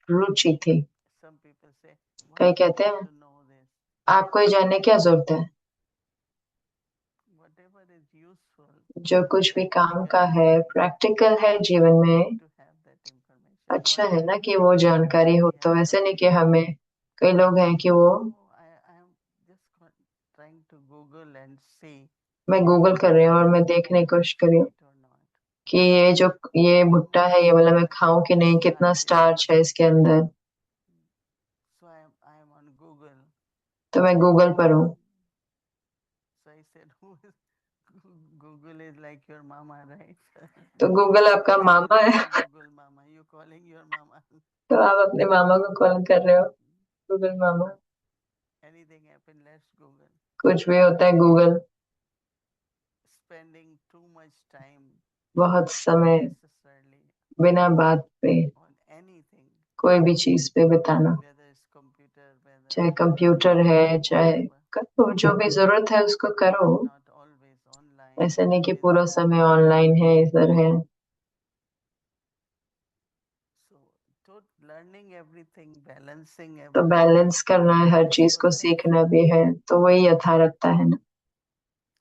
रुचि थी।
Some people say, why
कई
you
कहते
need
हैं
to know this?
आपको ये जानने की क्या जरूरत है,
Whatever is useful,
जो कुछ भी काम का है, प्रैक्टिकल है जीवन में,
to have that information.
अच्छा
Not
है
that
ना कि वो जानकारी हो। तो ऐसे नहीं कि हमें, कई लोग हैं कि वो,
I am just trying to Google and see
मैं गूगल कर रही हूँ और मैं देखने की कोशिश कर रही हूँ
it or not.
कि ये भुट्टा है, ये वाला मैं खाऊं कि नहीं, कितना स्टार्च है इसके अंदर।
So I am on Google.
तो मैं गूगल पर हूँ।
So I said, who is Google is like your mama, right?
तो गूगल आपका मामा है।
Google mama, you calling your mama.
तो आप अपने मामा को कॉल कर रहे हो, Google mama.
Anything happen, let's Google.
कुछ भी होता है Google.
Spending too much time
बहुत समय
unnecessarily
बिना बात पे
on anything,
कोई भी चीज पे बिताना,
whether it's computer, whether
चाहे कंप्यूटर है, चाहे करो, जो भी जरूरत है उसको करो।
not always online.
ऐसा नहीं कि
always
पूरा समय ऑनलाइन है, इधर है।
So, learning everything, balancing
तो
everything.
बैलेंस करना है, हर चीज को सीखना भी है, तो वही यथार्थता है ना।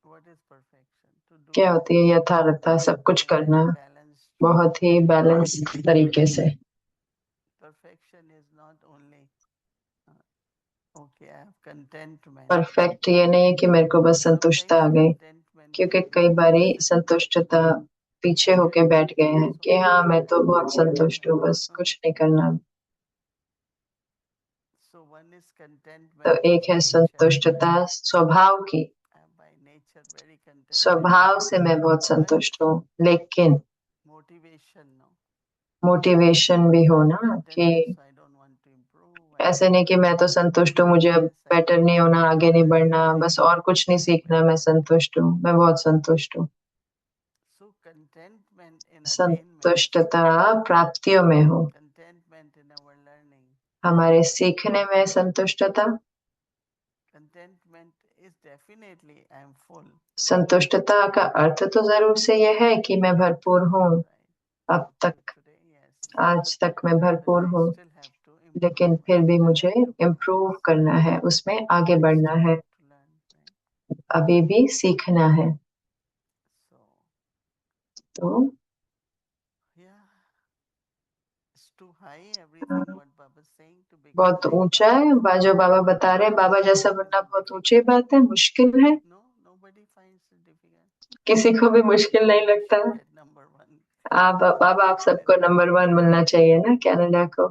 What is perfection? To do
क्या होती है यथार्थता? सब कुछ करना
balanced.
बहुत ही बैलेंस तरीके से।
Perfection is not only okay, I have contentment.
Perfect ये नहीं है कि मेरे को बस संतुष्टता आ गई,
Contentment
क्योंकि
can
कई
be
बारी
sitting
संतुष्टता पीछे होके बैठ गए हैं कि हाँ मैं तो बहुत संतुष्ट हूँ, बस कुछ नहीं करना।
So one is contentment
तो
of
एक है
nature.
संतुष्टता स्वभाव की,
I am by nature very contented.
स्वभाव से मैं बहुत संतुष्ट हूँ। लेकिन
Motivation, no.
मोटिवेशन भी हो ना, कि
So I don't want to improve.
ऐसे नहीं कि मैं तो संतुष्ट हूँ, मुझे अब बेटर नहीं होना, आगे नहीं बढ़ना, बस और कुछ नहीं सीखना, मैं संतुष्ट हूँ, मैं बहुत संतुष्ट हूँ।
So contentment in attainment,
संतुष्टता प्राप्तियों में हो,
contentment in our learning,
हमारे सीखने में संतुष्टता।
contentment is definitely I am full.
संतुष्टता का अर्थ तो जरूर से यह है कि मैं भरपूर हूँ, अब तक,
Today, yes.
आज तक मैं भरपूर हूँ,
Still have to improve.
लेकिन फिर भी मुझे इम्प्रूव करना है, उसमें आगे बढ़ना है,
To learn, right?
अभी भी सीखना है।
So,
तो
yeah, it's too high. Everything what Baba is saying to become
बहुत
like
ऊंचा है जो बाबा बता रहे हैं, बाबा जैसा बनना बहुत ऊंची बात है, मुश्किल है,
no, nobody finds it difficult.
किसी को भी मुश्किल नहीं लगता है।
Get number one.
बाबा आप सबको नंबर 1 मिलना चाहिए ना कनाडा को।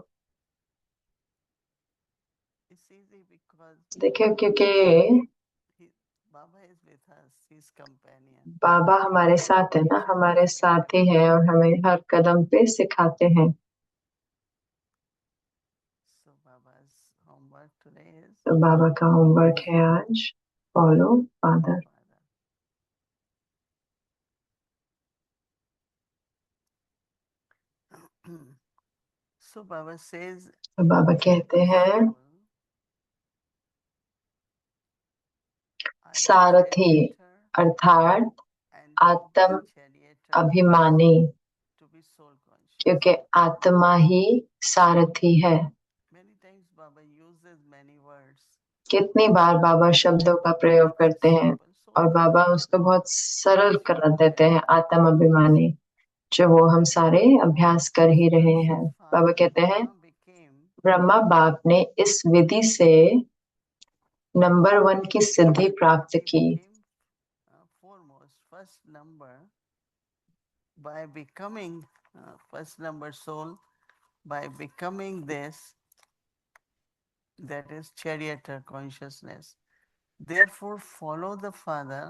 It's easy because
देखिए क्योंकि
Baba is with us. He's companion.
बाबा हमारे साथ है ना, हमारे साथी हैं और हमें हर कदम पे सिखाते हैं।
So Baba's homework today is
तो बाबा का होमवर्क है आज, follow father.
So Baba says,
तो बाबा कहते हैं सारथी अर्थात आत्म अभिमानी, क्योंकि आत्मा ही सारथी है।
many times Baba uses many words.
कितनी बार बाबा शब्दों का प्रयोग करते हैं और बाबा उसको बहुत सरल कर देते हैं, आत्म अभिमानी, जो वो हम सारे अभ्यास कर ही रहे हैं। बाबा कहते हैं ब्रह्मा बाप ने इस विधि से नंबर 1 की सिद्धि प्राप्त की।
Foremost, first number by becoming first number soul, by becoming this, that is charioteer consciousness. Therefore, follow the father.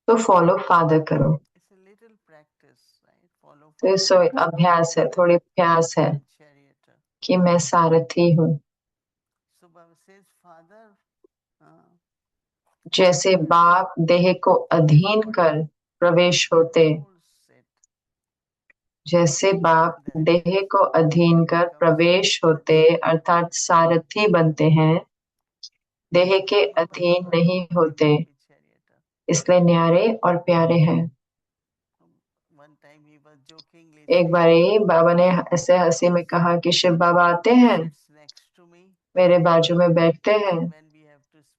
तो फॉलो फादर करो।
It's a little practice, right? Follow
तो सो अभ्यास है, थोड़ी अभ्यास है
charioteer.
कि मैं सारथी हूँ।
So Baba says, Father,
जैसे बाप देह को अधीन कर प्रवेश होते, जैसे बाप देह को अधीन कर प्रवेश होते अर्थात सारथी बनते हैं, देह के अधीन नहीं होते, इसलिए न्यारे और प्यारे हैं। एक बारी बाबा ने ऐसे हंसी में कहा कि शिव बाबा आते हैं, मेरे बाजू में बैठते हैं,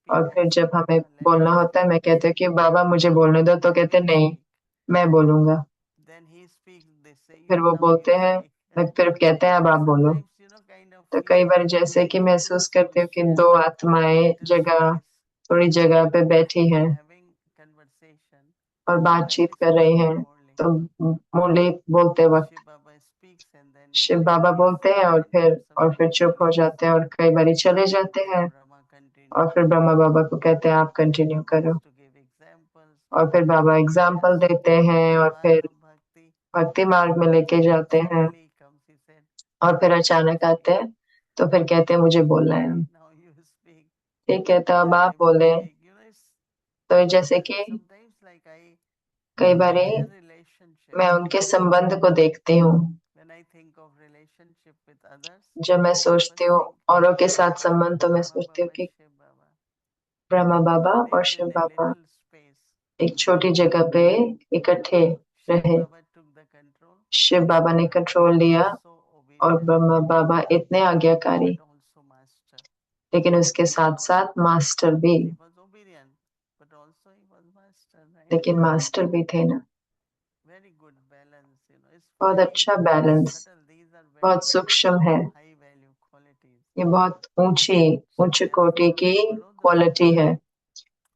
और फिर जब हमें बोलना होता है मैं कहती हूँ कि बाबा मुझे बोलने दो, तो कहते नहीं मैं बोलूंगा। फिर वो बोलते हैं, मैं फिर कहते हैं अब आप बोलो। तो कई बार जैसे कि महसूस करती हूँ कि दो आत्माएं थोड़ी जगह पे बैठी हैं और बातचीत कर रही हैं। तो मुरली बोलते वक्त शिव बाबा बोलते हैं और फिर चुप हो जाते हैं और कई बार चले जाते हैं, और फिर ब्रह्मा बाबा को कहते हैं आप कंटिन्यू करो। और फिर बाबा एग्जाम्पल देते हैं और फिर भक्ति मार्ग में लेके जाते हैं, और फिर अचानक आते हैं तो फिर कहते हैं मुझे बोलना है। ठीक है, तो अब आप बोले। तो जैसे कि कई बार मैं उनके संबंध को देखती हूँ। जब मैं सोचती हूँ औरों के साथ संबंध, तो मैं सोचती हूँ कि ब्रह्मा बाबा और शिव बाबा एक छोटी जगह पे इकट्ठे रहे। शिव बाबा ने कंट्रोल लिया और ब्रह्मा बाबा इतने आज्ञाकारी, लेकिन उसके साथ साथ मास्टर भी, लेकिन मास्टर भी थे ना। बहुत अच्छा बैलेंस, बहुत सूक्ष्म है। ये बहुत उच्च कोटि की क्वालिटी है।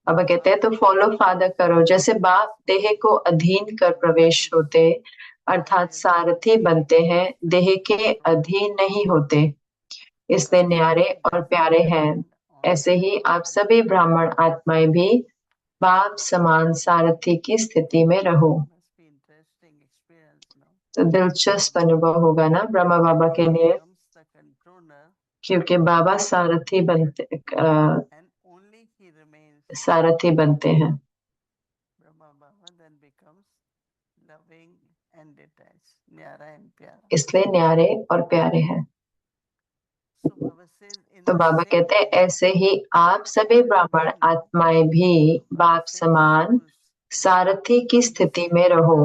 बाबा कहते हैं तो फॉलो फादर करो। जैसे बाप देह को अधीन कर प्रवेश होते अर्थात सारथी बनते हैं, देह के अधीन नहीं होते, इसलिए न्यारे और प्यारे हैं। ऐसे ही आप सभी ब्राह्मण आत्माएं भी बाप समान सारथी की स्थिति में रहो। तो दिलचस्प अनुभव होगा ना ब्रह्मा बाबा के लिए, क्योंकि बाबा सारथी बनते हैं। इसलिए न्यारे और प्यारे हैं। तो बाबा कहते हैं ऐसे ही आप सभी ब्राह्मण आत्माएं भी बाप समान सारथी की स्थिति में रहो।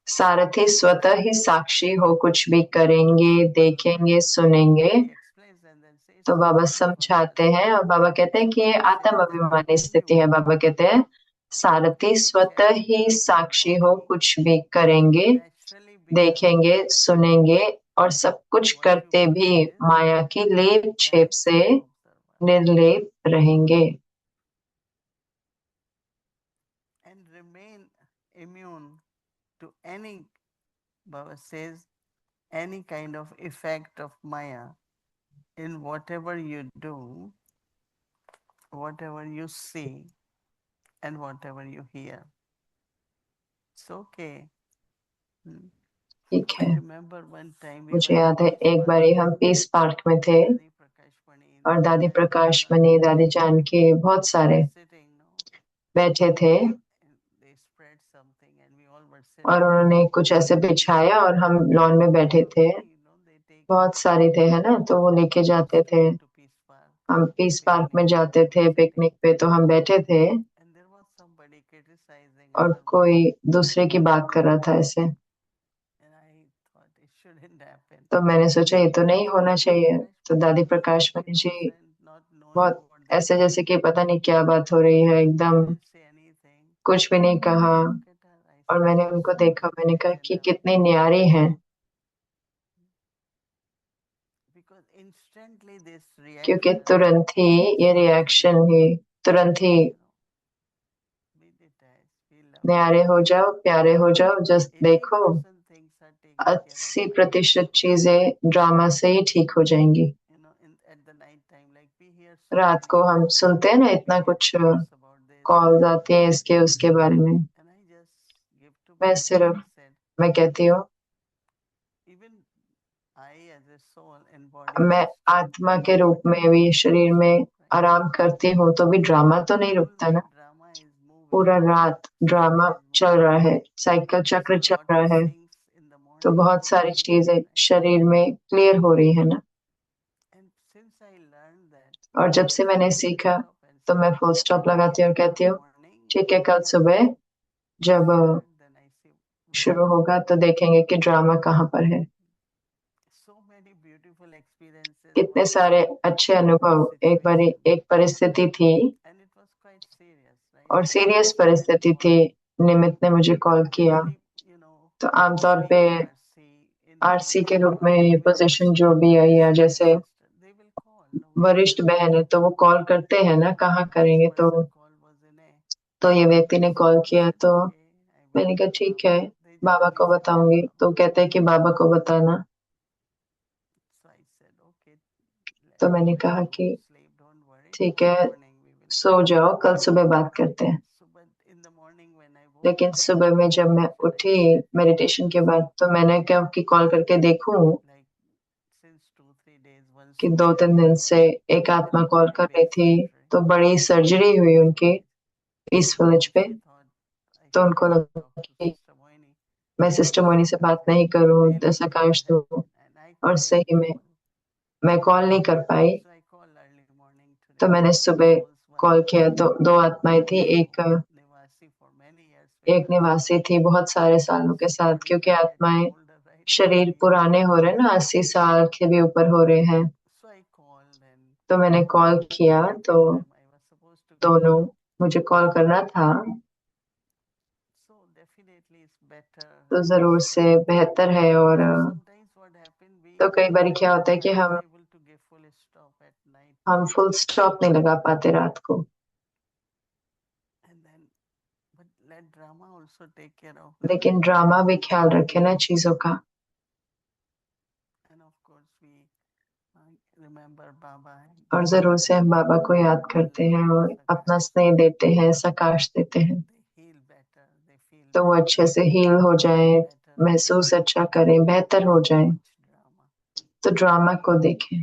सारथी स्वतः ही साक्षी हो, कुछ भी करेंगे, देखेंगे, सुनेंगे। तो बाबा समझाते हैं और बाबा कहते हैं कि ये आत्म अभिमानी स्थिति है। बाबा कहते हैं सारथी स्वतः ही साक्षी हो, कुछ भी करेंगे, देखेंगे, सुनेंगे और सब कुछ करते भी माया की लेप छेप से निर्लेप रहेंगे।
Baba says any kind of effect of Maya in whatever you do, whatever you see, and whatever you hear. It's okay.
ठीक है, मुझे याद है एक बारी हम पीस पार्क में थे और दादी प्रकाश मणि, दादी जानकी, बहुत सारे बैठे थे और उन्होंने कुछ ऐसे बिछाया और हम लॉन में बैठे थे। बहुत सारे थे, है ना, तो वो लेके जाते थे। हम पीस पार्क में जाते थे पिकनिक पे, तो हम बैठे थे और कोई दूसरे की बात कर रहा था ऐसे। तो मैंने सोचा ये तो नहीं होना चाहिए। तो दादी प्रकाश मणि जी बहुत ऐसे जैसे कि पता नहीं क्या बात हो रही है, एकदम कुछ भी नहीं कहा। और मैंने उनको देखा, मैंने कहा कि कितनी न्यारी हैं, क्योंकि तुरंत ही ये रिएक्शन ही, तुरंत ही न्यारे हो जाओ, प्यारे हो जाओ। जस्ट देखो 80% चीजें ड्रामा से ही ठीक हो जाएंगी। रात को हम सुनते हैं ना, इतना कुछ कॉल आती है इसके उसके बारे में। मैं कहती हूँ मैं आत्मा के रूप में भी शरीर में आराम करती हूँ तो भी ड्रामा तो नहीं रुकता ना, पूरा रात ड्रामा चल रहा है, साइकिल चक्र चल रहा है, तो बहुत सारी चीजें शरीर में क्लियर हो रही है ना। और जब से मैंने सीखा तो मैं फुल स्टॉप लगाती हूँ और कहती हूँ ठीक है, कल सुबह जब शुरू होगा तो देखेंगे कि ड्रामा कहाँ पर है। कितने सारे अच्छे अनुभव। एक बारी एक परिस्थिति थी और सीरियस परिस्थिति थी, निमित ने मुझे कॉल किया। तो आमतौर पे आरसी के रूप में पोजीशन जो भी है, या जैसे वरिष्ठ बहन है तो वो कॉल करते हैं ना, कहाँ करेंगे। तो ये व्यक्ति ने कॉल किया तो मैंने कहा ठीक है, बाबा को बताऊंगी। तो कहते हैं कि बाबा को बताना। तो मैंने कहा कि ठीक है, सो जाओ, कल सुबह बात करते हैं। लेकिन सुबह में जब मैं उठी मेडिटेशन के बाद, तो मैंने क्या कि कॉल करके देखूं कि 2-3 दिन से एक आत्मा कॉल कर रही थी। तो बड़ी सर्जरी हुई उनकी ईस्ट विलेज पे। तो उनको लगा कि मैं सिस्टर मोनी से बात नहीं करूं, ऐसा काश दूं, और सही में मैं कॉल नहीं कर पाई। तो मैंने सुबह कॉल किया तो 2 आत्माएं थी। एक निवासी थी बहुत सारे सालों के साथ, क्योंकि आत्माएं शरीर पुराने हो रहे ना, 80 साल के भी ऊपर हो रहे हैं। तो मैंने कॉल किया तो दोनों, मुझे कॉल करना था तो जरूर से बेहतर है। और तो कई बार क्या होता है कि हम फुल स्टॉप नहीं लगा पाते रात को। लेकिन ड्रामा भी ख्याल रखे ना चीजों का। और जरूर से हम बाबा को याद करते हैं और अपना स्नेह देते हैं, सकाश देते हैं, तो वो अच्छे से हील हो जाए, महसूस अच्छा करें, बेहतर हो जाए। तो ड्रामा को देखें।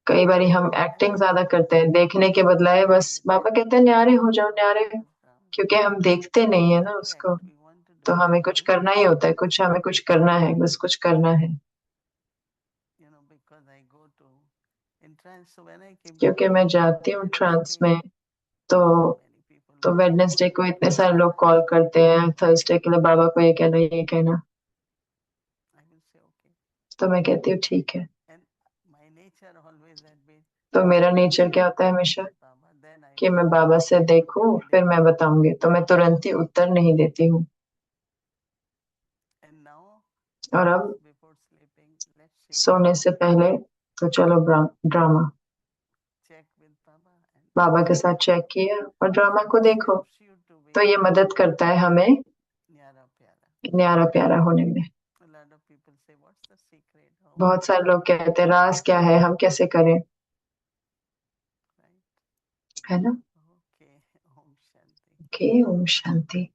कई बार हम एक्टिंग ज्यादा करते हैं, देखने के बदलाए बस बाबा कहते हैं न्यारे हो जाओ, न्यारे, क्योंकि हम देखते नहीं है ना उसको। तो हमें कुछ करना ही होता है, हमें कुछ करना है, बस कुछ करना है। क्योंकि मैं जाती हूँ ट्रांस में, तो वेडनेसडे को इतने सारे लोग कॉल करते हैं, थर्सडे के लिए बाबा को ये कहना, ये कहना। तो मैं कहती हूँ ठीक है। तो मेरा नेचर क्या होता है हमेशा कि मैं बाबा से देखूं फिर मैं बताऊंगी, तो मैं तुरंत ही उत्तर नहीं देती हूँ। और अब सोने से पहले तो चलो ड्रामा बाबा के साथ चेक किया और ड्रामा को देखो, तो ये मदद करता है हमें न्यारा प्यारा होने में। बहुत सारे लोग कहते हैं राज क्या है, हम कैसे करें, है ना। ओके, ओम शांति।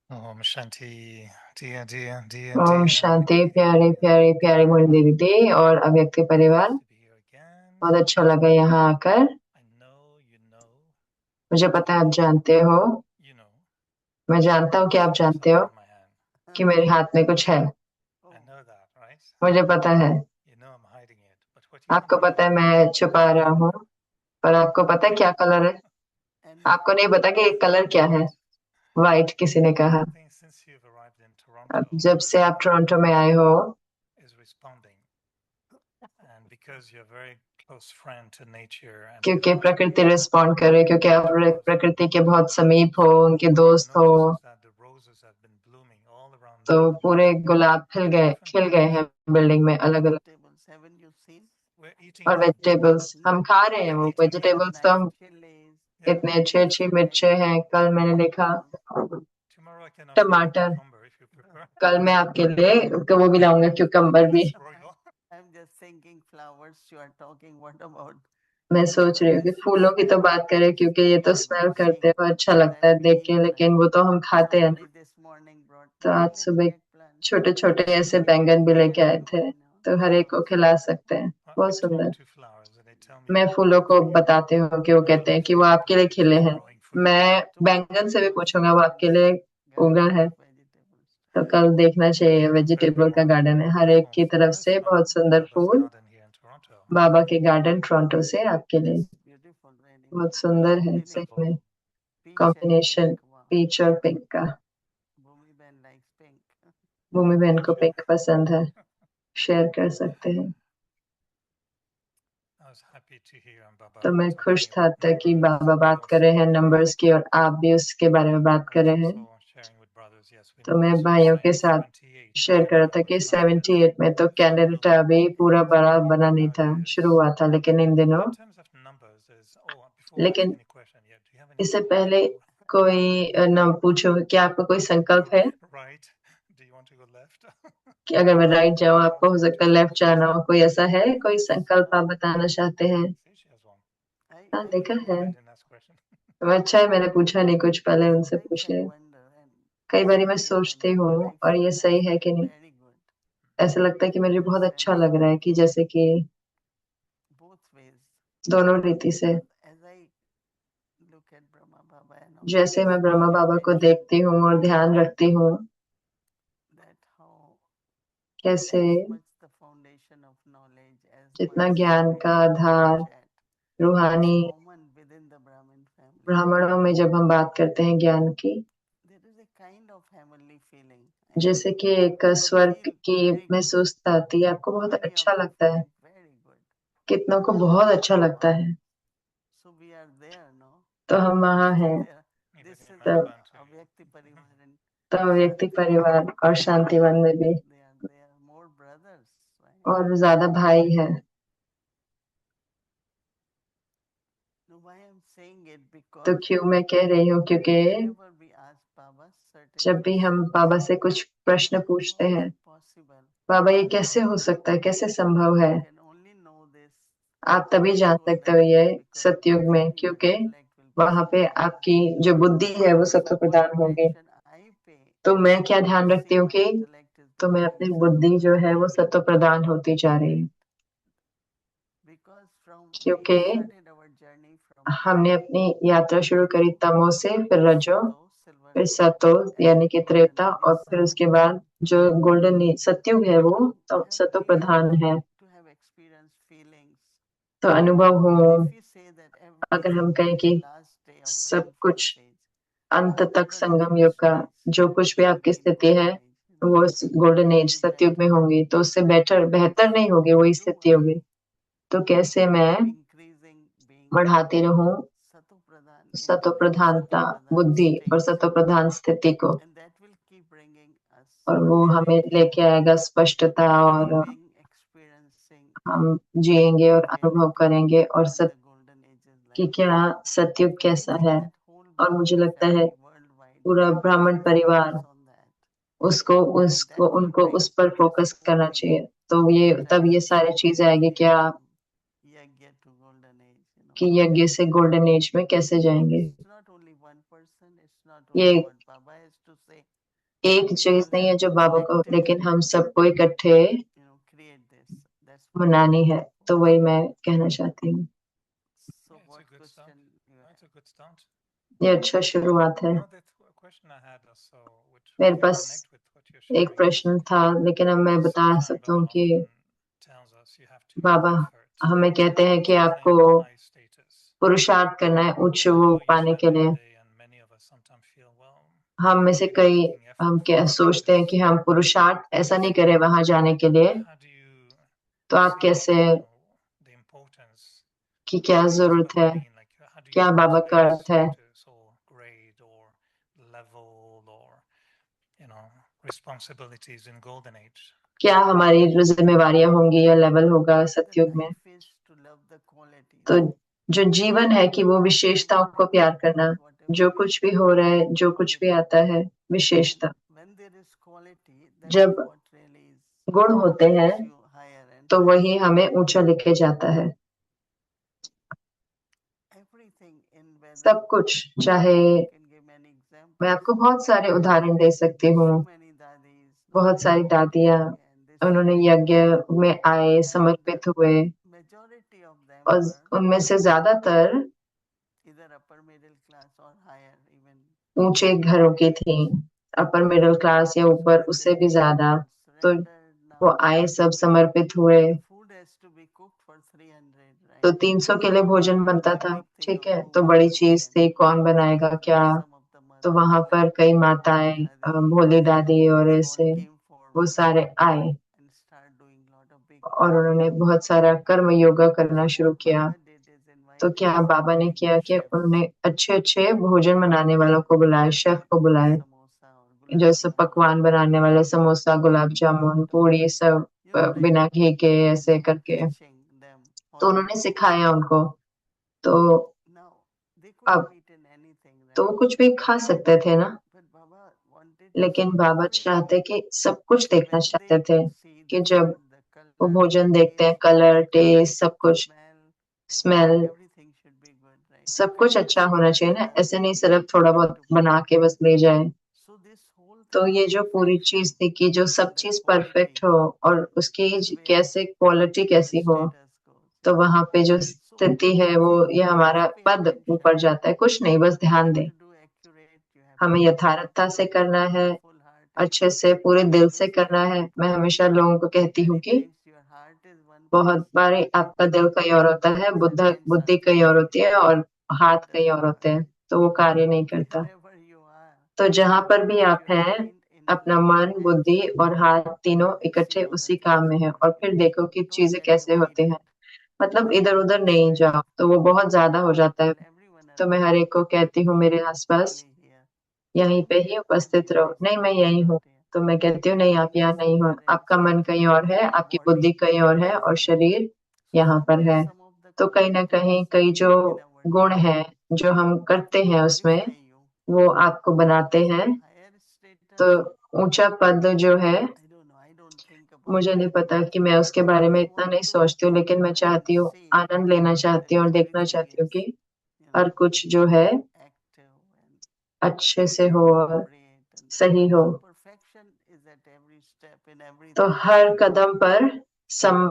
ओम शांति। Dear dear dear
Om Shanti. प्यारे प्यारे प्यारे मुरली दीदी और अव्यक्ति परिवार, बहुत अच्छा लगा यहाँ आकर। मुझे पता है आप जानते हो, मैं जानता हूँ कि आप जानते हो कि मेरे हाथ में कुछ है। मुझे पता है, आपको पता है मैं छुपा रहा हूँ, पर आपको पता है क्या कलर है? आपको नहीं पता कि कलर क्या है? वाइट, किसी ने कहा। अब जब से आप टोरंटो में आए हो,
And because you're a very close friend to nature and
क्योंकि
because
प्रकृति रिस्पॉन्ड करे, क्योंकि आप प्रकृति के बहुत समीप हो, उनके दोस्त हो,
notices that the roses have been blooming all around
तो
the
पूरे
building.
गुलाब खिल गए हैं बिल्डिंग में अलग अलग।
Vegetables, haven't you seen?
We're eating
और
them.
वेजिटेबल्स हम खा रहे हैं,
We're
वो
eating them.
वेजिटेबल्स तो हम
Nice chilies.
Yeah.
इतने अच्छे अच्छी मिर्चें हैं। कल मैंने देखा
Tomorrow I can offer you
टमाटर,
cucumber if you prefer.
कल मैं आपके लिए वो भी लाऊंगा, क्यूकम्बर भी।
It's royal.
I'm just thinking flowers you are talking. What about?
मैं सोच रही हूँ कि फूलों की तो बात करें, क्योंकि ये तो स्मेल करते हैं, अच्छा लगता है देख के, लेकिन वो तो हम खाते हैं ना।
Somebody this morning brought
तो आज
little
सुबह
eggplant.
छोटे छोटे ऐसे बैंगन भी लेके आए थे, तो हर एक को खिला सकते हैं।
I
बहुत
talk
सुंदर।
to flowers and they tell me
मैं
that
फूलों को बताती हूँ कि वो कहते हैं कि वो आपके लिए खिले हैं।
growing for you.
मैं बैंगन से भी पूछूंगा, वो आपके लिए उगा है। तो कल देखना चाहिए, वेजिटेबल का गार्डन है हर एक की तरफ से, बहुत सुंदर फूल।
Garden here in Toronto.
बाबा के गार्डन टोरंटो से आपके लिए
Beautiful, really.
बहुत सुंदर है।
Really
सही में
peach and
combination
pink. Wow.
Peach और पिंक का।
Bhumi Ben likes pink.
Bhumi बहन को पिंक पसंद है, शेयर कर सकते हैं।
I was happy to hear Baba
तो मैं
talking
खुश था
about
कि
numbers
बाबा बात
and
कर रहे हैं
also
नंबर्स की, और आप भी उसके बारे में बात कर रहे हैं।
also sharing with brothers. Yes, we
तो मैं
noticed
भाइयों के
saying
साथ
78
शेयर कर रहा था कि 78 में तो कैंडिडेट अभी पूरा बड़ा बना नहीं था, शुरू हुआ था, लेकिन इन दिनों।
in terms of numbers there's before
लेकिन
asking any question, yeah, do you have any
इससे
goal
पहले
to
कोई न पूछो कि आपका कोई संकल्प है
right? Do you want to go left?
कि अगर मैं राइट जाऊं, आपको हो सकता है लेफ्ट जाना हो, कोई ऐसा है, कोई संकल्प आप बताना चाहते हैं?
See, she has one.
हाँ, देखा है।
I didn't ask question.
तो अच्छा है, मैंने पूछा नहीं कुछ, पहले उनसे
Sometimes
पूछ
I
लिया।
wonder, and
कई बारी मैं
possibly I
सोचती
don't know,
हूँ,
but I
और
feel
ये सही है
myself
कि नहीं,
very good.
ऐसा लगता है कि मुझे
In the
बहुत अच्छा
sense,
लग रहा है, कि जैसे कि
both ways.
दोनों रीति से।
Because as I look at Brahma Baba and also
जैसे मैं
pay
ब्रह्मा बाबा को
attention
देखती हूँ और ध्यान रखती हूँ,
that how
कैसे
as much the foundation of knowledge, as
जितना
much
ज्ञान का आधार
chat
रूहानी
is common within the Brahmin family.
ब्राह्मणों में जब हम बात करते हैं ज्ञान की,
There is a kind of heavenly feeling. And
जैसे कि एक
I
स्वर्ग
feel
की
very good.
महसूस आती है। आपको
How
बहुत
many
अच्छा
of you
लगता
feel
है?
it very good?
कितनों को बहुत अच्छा लगता है?
So we are there, no?
तो हम वहाँ हैं।
This is
तो
Avyakti Parivar and
तो व्यक्ति परिवार और शांतिवन में भी
they are more brothers, right?
और ज्यादा भाई है।
No, why I'm saying it because
तो क्यों मैं कह रही हूँ, क्योंकि
whenever we ask Baba certain
जब भी हम
questions,
बाबा से कुछ प्रश्न पूछते
how is
हैं,
it possible?
बाबा ये कैसे हो सकता है, कैसे संभव है?
You can only know this
आप तभी
in
जान
golden
सकते हो ये
age because
सतयुग में,
then your
क्योंकि
intellect will be
वहां पे
sharp.
आपकी जो बुद्धि है वो सत्व
What
प्रदान होगी।
attention I pay
तो मैं क्या ध्यान
to
रखती
see
हूँ
my
कि
intellect is
तो मैं
becoming
अपनी
sattva
बुद्धि जो है
pradhan.
वो सत्व प्रदान होती जा रही है,
Because from we
क्योंकि
started our journey from
हमने अपनी यात्रा शुरू करी तमो से, फिर रजो,
silver
फिर
age,
सतो
and
यानी कि
golden
त्रेता,
age
और
is
फिर
sattva
उसके
pradhan.
बाद जो गोल्डन सतयुग है वो
To have
सत्व
feel,
प्रधान है।
to have experienced feelings.
तो अनुभव हो,
And if we say that
अगर हम
everything
कहें
is
कि
last day of
सब
infinite
कुछ
age,
अंत तक
whatever the
संगम
your
युग का,
stage,
जो कुछ भी
will
आपकी
be in
स्थिति है
golden age,
वो गोल्डन
will
एज
be
सतयुग में
better.
होंगी, तो उससे बेहतर नहीं होगी, वही
Do
स्थिति
I
होगी। तो कैसे मैं
increasing being
बढ़ाती रहूं
sattva pradhan into
सत्व
that
प्रधानता
sattva pradhan
बुद्धि और
state,
सत्व प्रधान स्थिति को,
and that will keep bringing us
और वो हमें
clarity.
लेके आएगा स्पष्टता, और
Living, experiencing,
हम जिएंगे और
getting
अनुभव
to
करेंगे और
what
सत्य
the golden age is
कि
like.
क्या सतयुग
I
कैसा
think
है।
that whole
और मुझे
Brahmin
लगता है
family worldwide
पूरा ब्राह्मण
should
परिवार
focus on that.
उसको
And that will
उनको
bring
उस पर फोकस करना
smoothly
चाहिए। तो ये तब ये सारी
transition
चीजें आएगी
smoothly
क्या
from yagya to golden age.
कि यज्ञ से गोल्डन एज में कैसे जाएंगे।
It's not only one person, it's not
ये
only what Baba has to say.
एक
We
चीज
all
नहीं
have
है जो
to
बाबा को, लेकिन हम सबको इकट्ठे
create this. That's what
मनानी है। तो वही मैं कहना चाहती हूँ।
So
Yeah, it's a
what
good start.
question you have?
That's a good start.
ये अच्छा शुरुआत है।
No, the question I had also, which
मेरे
can
pass
connect with what you're sharing,
एक प्रश्न था, लेकिन अब मैं बता
sometime
सकता हूँ
Baba
कि
often tells us you have to make
Baba
effort
हमें कहते हैं कि
to
आपको
claim high status.
पुरुषार्थ करना है उच्च
I
वो
know you
पाने
shared
के
the
लिए।
other day, and many of us sometimes feel, well,
हम में से
we're not
कई
making effort
हम
for
क्या
that
सोचते हैं
status.
कि हम पुरुषार्थ ऐसा नहीं करें वहां जाने के लिए।
How do you
तो आप कैसे, कि क्या जरूरत है, क्या बाबा का अर्थ है, क्या हमारी जिम्मेवारियां होंगी या लेवल होगा सतयुग में। तो जो जीवन है कि वो विशेषताओं को प्यार करना, जो कुछ भी हो रहा है, जो कुछ भी आता है, विशेषता। जब गुण होते हैं तो वही हमें ऊंचा लेके जाता है। सब कुछ, चाहे मैं आपको बहुत सारे उदाहरण दे सकती हूँ। बहुत सारी दादियाँ, उन्होंने यज्ञ में आए, समर्पित हुए, और उनमें से ज्यादातर ऊंचे घरों की थी, अपर मिडिल क्लास या ऊपर, उससे भी ज्यादा। तो वो आए, सब समर्पित हुए। तो 300 के लिए भोजन बनता था, ठीक है, तो बड़ी चीज थी, कौन बनाएगा क्या। तो वहां पर कई माताएं, भोली दादी और ऐसे वो सारे आए, और उन्होंने बहुत सारा कर्म योगा करना शुरू किया। तो क्या बाबा ने किया कि उन्होंने अच्छे अच्छे भोजन बनाने वालों को बुलाया, शेफ को बुलाया, जैसे पकवान बनाने वाले, समोसा, गुलाब जामुन, पूड़ी, सब बिना घी के ऐसे करके। तो उन्होंने सिखाया उनको। तो अब तो वो कुछ भी खा सकते थे ना, लेकिन बाबा चाहते कि सब कुछ देखना चाहते थे, कि जब वो भोजन देखते हैं, कलर, टेस्ट, सब कुछ, स्मेल, सब कुछ अच्छा होना चाहिए ना, ऐसे नहीं सिर्फ थोड़ा बहुत बना के बस ले जाए। तो ये जो पूरी चीज थी कि जो सब चीज परफेक्ट हो और उसकी कैसे क्वालिटी कैसी हो, तो वहां पे जो स्थिति है वो, ये हमारा पद ऊपर जाता है। कुछ नहीं, बस ध्यान दे, हमें यथार्थता से करना है, अच्छे से पूरे दिल से करना है। मैं हमेशा लोगों को कहती हूँ कि बहुत बार आपका दिल कहीं और होता है, बुद्धि कहीं और होती है, और हाथ कहीं और होते हैं, तो वो कार्य नहीं करता। तो जहां पर भी आप हैं, अपना मन, बुद्धि और हाथ तीनों इकट्ठे उसी काम में है, और फिर देखो कि चीजें कैसे होती हैं। मतलब इधर उधर नहीं जाओ, तो वो बहुत ज्यादा हो जाता है। तो मैं हर एक को कहती हूँ, मेरे आसपास यहीं पे ही उपस्थित रहो। नहीं, मैं यही हूँ। तो मैं कहती हूँ, नहीं, आप यहाँ नहीं हो, आपका मन कहीं और है, आपकी बुद्धि कहीं और है, और शरीर यहाँ पर है। तो कहीं ना कहीं कई जो गुण हैं जो हम करते हैं उसमें, वो आपको बनाते हैं। तो ऊंचा पद जो है, मुझे नहीं पता कि मैं उसके बारे में इतना नहीं सोचती हूँ, लेकिन मैं चाहती हूँ, आनंद लेना चाहती हूँ और देखना चाहती हूँ कि हर कुछ जो है अच्छे से हो और सही हो। तो हर कदम पर सम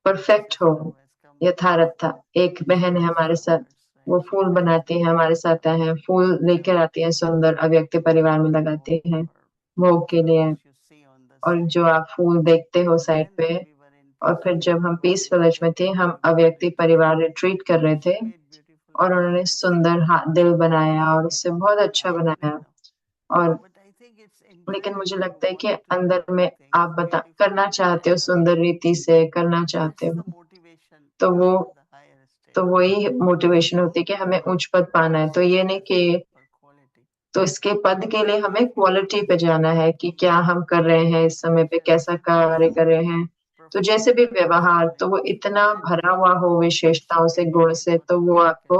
परफेक्ट हो, यथार्थ था। एक बहन है हमारे साथ, वो फूल बनाती है, हमारे साथ आए हैं, फूल लेकर आती है, सुंदर, अव्यक्त परिवार में लगाती है भोग के लिए। और जो आप फूल देखते हो साइड पे, और फिर जब हम पीस विलेज में थे, हम अव्यक्ति परिवार रिट्रीट कर रहे थे, और उन्होंने सुंदर दिल बनाया और उससे बहुत अच्छा बनाया। और लेकिन मुझे लगता है कि अंदर में आप बता करना चाहते हो, सुंदर रीति से करना चाहते हो, तो वो, तो वही मोटिवेशन होती है कि हमें उच्च पद पाना है। तो ये नहीं कि, तो इसके पद के लिए हमें क्वालिटी पे जाना है कि क्या हम कर रहे हैं इस समय पे, कैसा कार्य कर रहे हैं। तो जैसे भी व्यवहार, तो वो इतना भरा हुआ हो विशेषताओं से, गुण से, तो वो आपको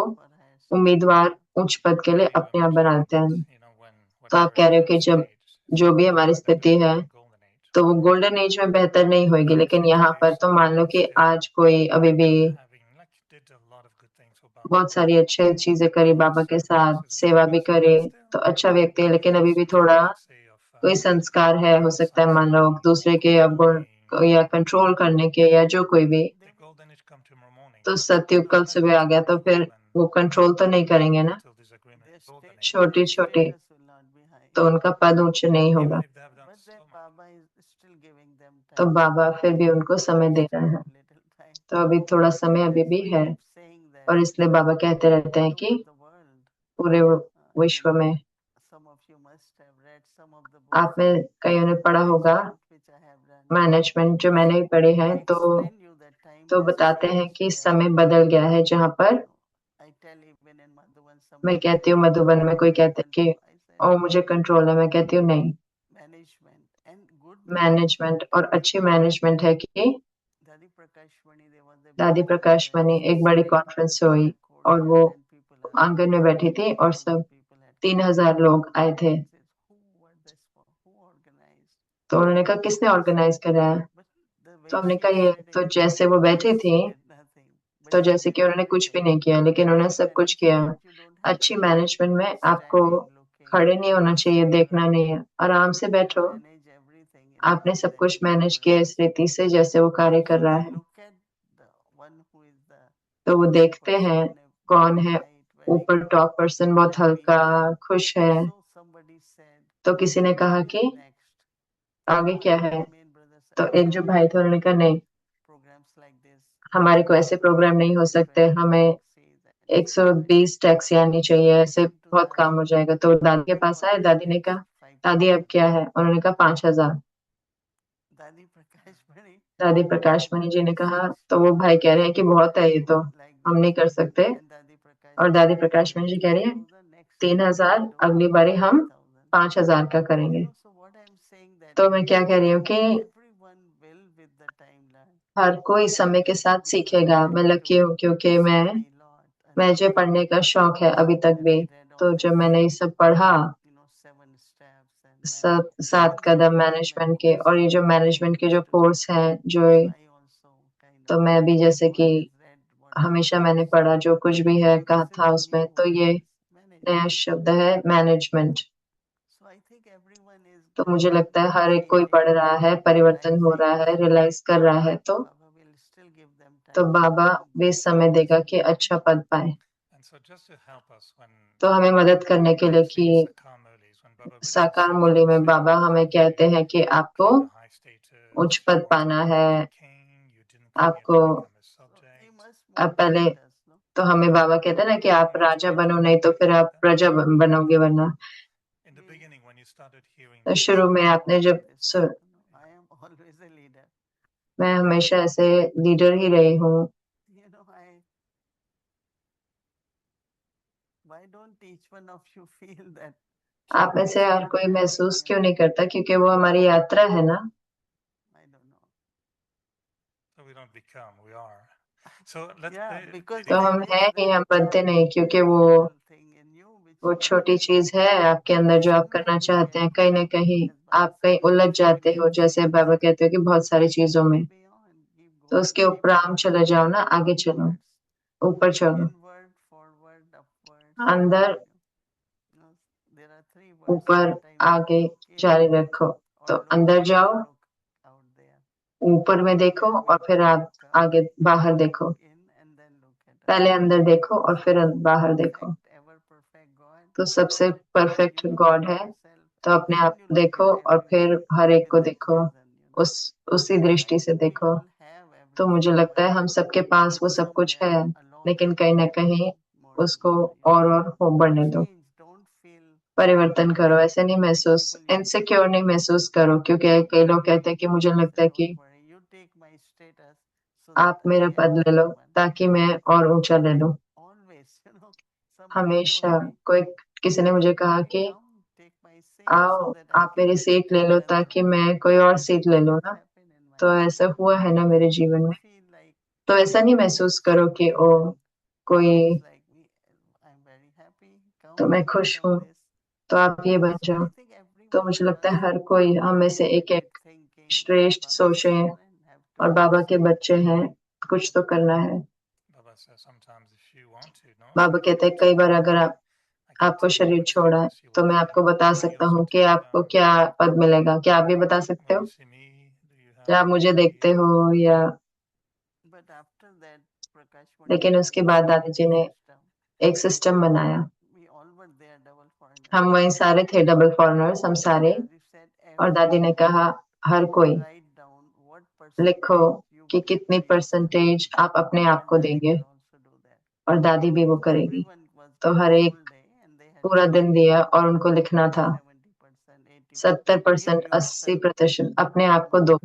उम्मीदवार उच्च पद के लिए अपने आप बनाते हैं। तो आप कह रहे हो कि जब जो भी हमारी स्थिति है, तो वो गोल्डन एज में बेहतर नहीं होगी, लेकिन यहाँ पर तो मान लो कि आज कोई अभी भी बहुत सारी अच्छी चीजें करी बाबा के साथ, सेवा भी करे, तो अच्छा व्यक्ति है, लेकिन अभी भी थोड़ा कोई संस्कार है, हो सकता है मान लो दूसरे के अवगुण या कंट्रोल करने के, या जो कोई भी। तो सत्युग कल सुबह आ गया, तो फिर वो कंट्रोल तो नहीं करेंगे ना, छोटी छोटी, तो उनका पद ऊंच नहीं होगा। तो बाबा फिर भी उनको समय दे रहे हैं, तो अभी थोड़ा समय अभी भी है, और इसलिए बाबा कहते रहते हैं कि पूरे विश्व में, आप में कईयों ने पढ़ा होगा मैनेजमेंट जो मैंने भी पढ़ी है, तो बताते हैं कि समय बदल गया है। जहाँ पर मैं कहती हूँ मधुबन में कोई कहते हैं कि ओ मुझे कंट्रोल है, मैं कहती हूँ नहीं, मैनेजमेंट और अच्छी मैनेजमेंट है कि दादी प्रकाश मणि एक बड़ी कॉन्फ्रेंस हुई और वो आंगन में बैठी थी और सब 3000 लोग आए थे। तो उन्होंने कहा किसने ऑर्गेनाइज करा है? तो हमने कहा ये, तो जैसे वो बैठी थी तो जैसे कि उन्होंने कुछ भी नहीं किया, लेकिन उन्होंने सब कुछ किया। अच्छी मैनेजमेंट में आपको खड़े नहीं होना चाहिए, देखना नहीं है, आराम से बैठो। आपने सब कुछ मैनेज किया इस रीति से जैसे वो कार्य कर रहा है। तो वो देखते हैं कौन है ऊपर, टॉप पर्सन बहुत हल्का खुश है। तो किसी ने कहा कि आगे क्या है? तो एक जो भाई थे उन्होंने कहा नहीं, हमारे को ऐसे प्रोग्राम नहीं हो सकते, हमें 120 टैक्सी आनी चाहिए, ऐसे बहुत काम हो जाएगा। तो दादी के पास आए, दादी ने कहा दादी अब क्या है? उन्होंने कहा 5000। दादी प्रकाश मणि जी ने कहा, तो वो भाई कह रहे हैं कि बहुत है ये तो हम नहीं कर सकते। और दादी प्रकाश मणि जी कह रही है 3000, अगली बारी हम 5000 का करेंगे। तो मैं क्या कह रही हूँ कि हर कोई समय के साथ सीखेगा। मैं लकी हूँ क्योंकि मुझे पढ़ने का शौक है अभी तक भी। तो जब मैंने ये सब पढ़ा, 7 कदम मैनेजमेंट के, और ये जो मैनेजमेंट के जो कोर्स हैं जो, तो मैं भी जैसे कि हमेशा मैंने पढ़ा जो कुछ भी है कहा था उसमें, तो ये नया शब्द है मैनेजमेंट। तो मुझे लगता है हर एक कोई पढ़ रहा है, परिवर्तन हो रहा है, रियलाइज कर रहा है। तो बाबा भी समय देगा कि अच्छा पद पाए। तो हमें मदद करने के लिए कि साकार मूल्य में बाबा हमें कहते हैं कि आपको उच्च पद पाना है, आपको अब पहले तो हमें बाबा कहते हैं ना कि आप राजा बनो, नहीं तो फिर आप प्रजा बनोगे। वरना तो शुरू में आपने जब मैं हमेशा ऐसे लीडर ही रही हूँ। आप में से हर कोई महसूस क्यों नहीं करता? क्योंकि वो हमारी यात्रा है ना। तो हम हैं ही, हम बनते नहीं, क्योंकि वो छोटी चीज है आपके अंदर जो आप करना चाहते हैं। कहीं ना कहीं आप कहीं उलझ जाते हो, जैसे बाबा कहते हो कि बहुत सारी चीजों में। तो उसके उपराम चले जाओ ना, आगे चलो, ऊपर चलो, अंदर, ऊपर, आगे जारी रखो। तो अंदर जाओ, ऊपर में देखो, और फिर आप आगे बाहर देखो। पहले अंदर देखो और फिर बाहर देखो। तो सबसे परफेक्ट गॉड है, तो अपने आप को देखो और फिर हर एक को देखो, उसी दृष्टि से देखो। तो मुझे लगता है हम सबके पास वो सब कुछ है, लेकिन कहीं ना कहीं उसको और हो बढ़ने दो, परिवर्तन करो। ऐसे नहीं महसूस, इनसिक्योर नहीं महसूस करो, क्योंकि कई लोग कहते हैं कि मुझे लगता है कि आप मेरा पद ले लो ताकि मैं और ऊंचा ले लूं। हमेशा किसी ने मुझे कहा कि आओ आप मेरी सीट ले लो ताकि मैं कोई और सीट ले लूं ना। तो ऐसा हुआ है ना मेरे जीवन में। तो ऐसा नहीं महसूस करो कि ओ कोई, तो मैं खुश हूँ तो आप ये बन जाओ। तो मुझे लगता है हर कोई हम में से एक एक श्रेष्ठ सोचे और बाबा के बच्चे हैं, कुछ तो करना है। बाबा कहते हैं कई बार अगर आपको शरीर छोड़ा है तो मैं आपको बता सकता हूँ कि आपको क्या पद मिलेगा। क्या आप भी बता सकते हो? क्या आप मुझे देखते हो या? लेकिन उसके बाद दादी जी ने एक सिस्टम बनाया। हम वहीं सारे थे, डबल फॉरेनर्स हम सारे। और दादी ने कहा हर कोई लिखो कि कितनी परसेंटेज आप अपने आप को देंगे, और दादी भी वो करेगी। तो हर एक पूरा दिन दिया और उनको लिखना था 70%, 80% अपने आप को दो।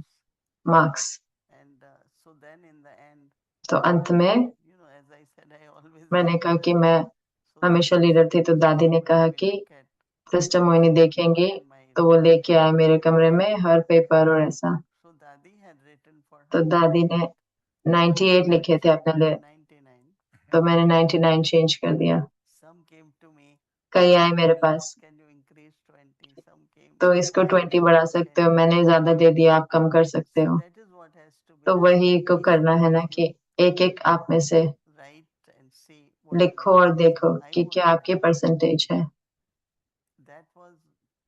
Marks.
And so then in the end,
तो अंत में
you know, as I said, I always
मैंने
lead
कहा
the
कि
line.
मैं
So
हमेशा
the
लीडर थी, तो
sister
दादी ने
Moini
कहा
will
कि
look at
सिस्टर मोहिनी देखेंगी,
in my
तो वो
room.
लेके आए मेरे कमरे में हर पेपर और ऐसा।
So Dadi had written for
तो
her
दादी ने 98
I
लिखे थे
changed
अपने
it
लिए,
to 99.
तो मैंने 99 चेंज कर दिया।
Some came to me,
कई आए मेरे
"Daddy,
pass,
can you increase 20?" Some came,
तो इसको 20
"Daddy,
बढ़ा
can
सकते हो,
you-"
मैंने ज्यादा दे दिया, आप कम कर सकते
So
हो।
that is what has to be
तो
done.
वही को
Each
करना है
one
ना
of
कि
you
एक एक आप में से
write and see what is
लिखो
your
और देखो
percent. I
कि क्या
want
आपकी परसेंटेज है।
that was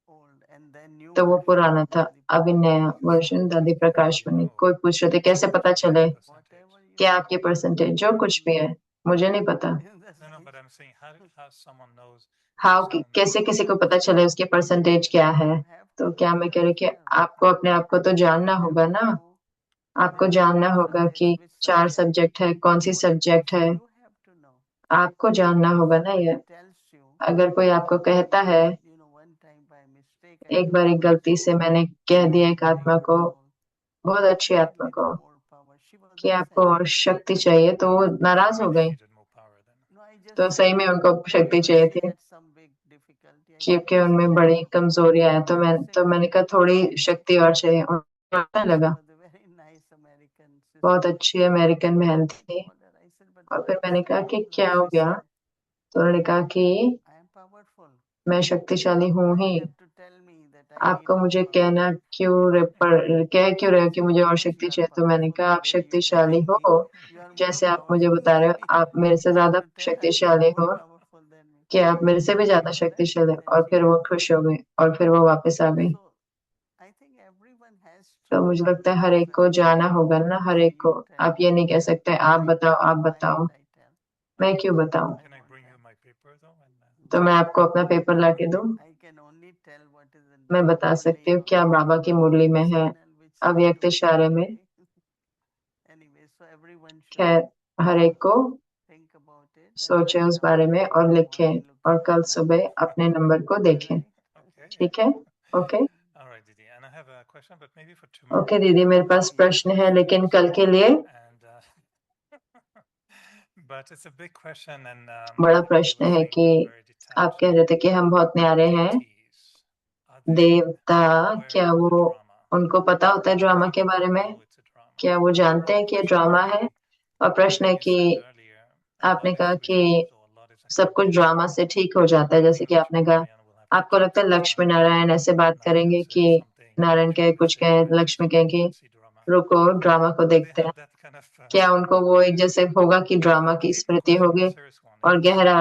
old and then new
तो वो
version
पुराना
of
था,
Dadi
अभी नया
Prakash.
वर्जन दादी प्रकाश मणि। कोई पूछ रहे थे कैसे पता चले
Whatever you
क्या आपकी परसेंटेज, जो कुछ भी है, मुझे नहीं पता।
in the
No, no,
stage,
but I'm saying how someone knows.
How कैसे किसी को पता चले उसकी परसेंटेज क्या है।
you have
तो
to
क्या
know
मैं कह रही कि
yourself.
आपको अपने आप को तो जानना
You have
होगा
to
ना,
know
आपको
there are
जानना
four
होगा
subjects,
कि
which
4
subject.
सब्जेक्ट है, कौन सी सब्जेक्ट है,
You have to know.
आपको जानना होगा ना। ये
Somebody tells you,
अगर कोई आपको कहता है,
you know, one time by mistake I
एक बार
told
एक
one
गलती से
soul,
मैंने कह दिया एक आत्मा को,
soul,
बहुत अच्छी
I need
आत्मा
little
को,
more power. She was
कि आपको
upset.
और शक्ति चाहिए, तो वो नाराज हो गई।
No, I just
तो
said
सही में उनको शक्ति
because
चाहिए
she
थी,
had some big difficulty. I said,
क्योंकि
just
उनमें
little
बड़ी
more.
कमजोरियां हैं। तो मैंने कहा थोड़ी शक्ति और चाहिए। उनको अच्छा
She
लगा,
was a very nice American sister.
बहुत अच्छी अमेरिकन बहन थी।
Told her, I said, but
और फिर
what's
मैंने कहा कि
wrong?
क्या हो गया, तो उन्होंने कहा कि
I am powerful.
मैं शक्तिशाली हूँ
Why
he,
you have to tell me that I need
आपको
more
मुझे
power?
कहना क्यों कह क्यों रहे हो कि मुझे और
Yes,
शक्ति
you are
चाहिए। तो मैंने
powerful
कहा
the
आप
way you
शक्तिशाली
telling me.
हो,
You are more
जैसे आप मुझे
powerful
बता रहे
than
हो,
me.
आप मेरे से
I have
ज्यादा
to tell her you are
शक्तिशाली
more
हो,
powerful than me.
कि आप मेरे से भी
So
ज्यादा
she was
शक्तिशाली
happy
हो।
and
और
she
फिर वो
went
खुश
back.
हो गई और फिर वो वापस आ गई।
So I think everyone has
तो
to
मुझे
know
लगता है हर एक को
themselves.
जाना होगा
You
ना,
cannot
हर
say
एक को।
you tell
आप
me.
ये नहीं कह सकते आप
I
बताओ,
tell.
आप
Why
बताओ,
would I tell?
मैं क्यों बताऊं।
I won't tell.
तो मैं आपको अपना पेपर ला के दूं,
I can only tell what is in
मैं
Baba
बता सकती
Murli
हूँ
or
क्या बाबा की मुरली में है,
signal which says
अव्यक्त
do
इशारे में।
anyway, so everyone should
खैर, हर एक को
think about it and
सोचे
write
उस
down
बारे में
and
और
in the
लिखें,
morning look
और
at
कल
your
सुबह
numbers.
अपने नंबर को देखें।
Right?
ठीक है, okay
All right, Didi. And I have a question, but maybe for
okay
tomorrow.
दीदी, मेरे पास प्रश्न है लेकिन कल के लिए।
And but it's a big question, and
बड़ा
you know, you
प्रश्न
were
है
saying
कि
we're very
आप
detached.
कह रहे थे कि हम बहुत न्यारे हैं।
Deities, are they
देवता,
aware
क्या
of the
वो,
drama?
उनको पता होता है ड्रामा
Do
के
they
बारे में,
know it's a drama?
क्या वो जानते
And the
हैं कि ये
question
ड्रामा
would
है।
be,
और प्रश्न है
you
कि
said earlier, a
आपने
lot
कहा
is
कि
resolved or a lot is
सब कुछ
accomplished.
ड्रामा से ठीक हो जाता है,
Do you
जैसे
think
कि आपने
Lakshmi
कहा।
Narayan will have to
आपको
take
लगता है
some
लक्ष्मी
time?
नारायण ऐसे बात
Narayan
करेंगे
said
कि
something, and
नारायण
Lakshmi
के
will
कुछ
say,
कहें,
"Wait, just
लक्ष्मी
wait,
कहेंगे
let's see drama."
रुको ड्रामा को
Do they
देखते हैं।
have that kind of
क्या उनको वो एक जैसे होगा कि ड्रामा
but the
की
deeper
स्मृति
question,
होगी।
the serious one
और
is
गहरा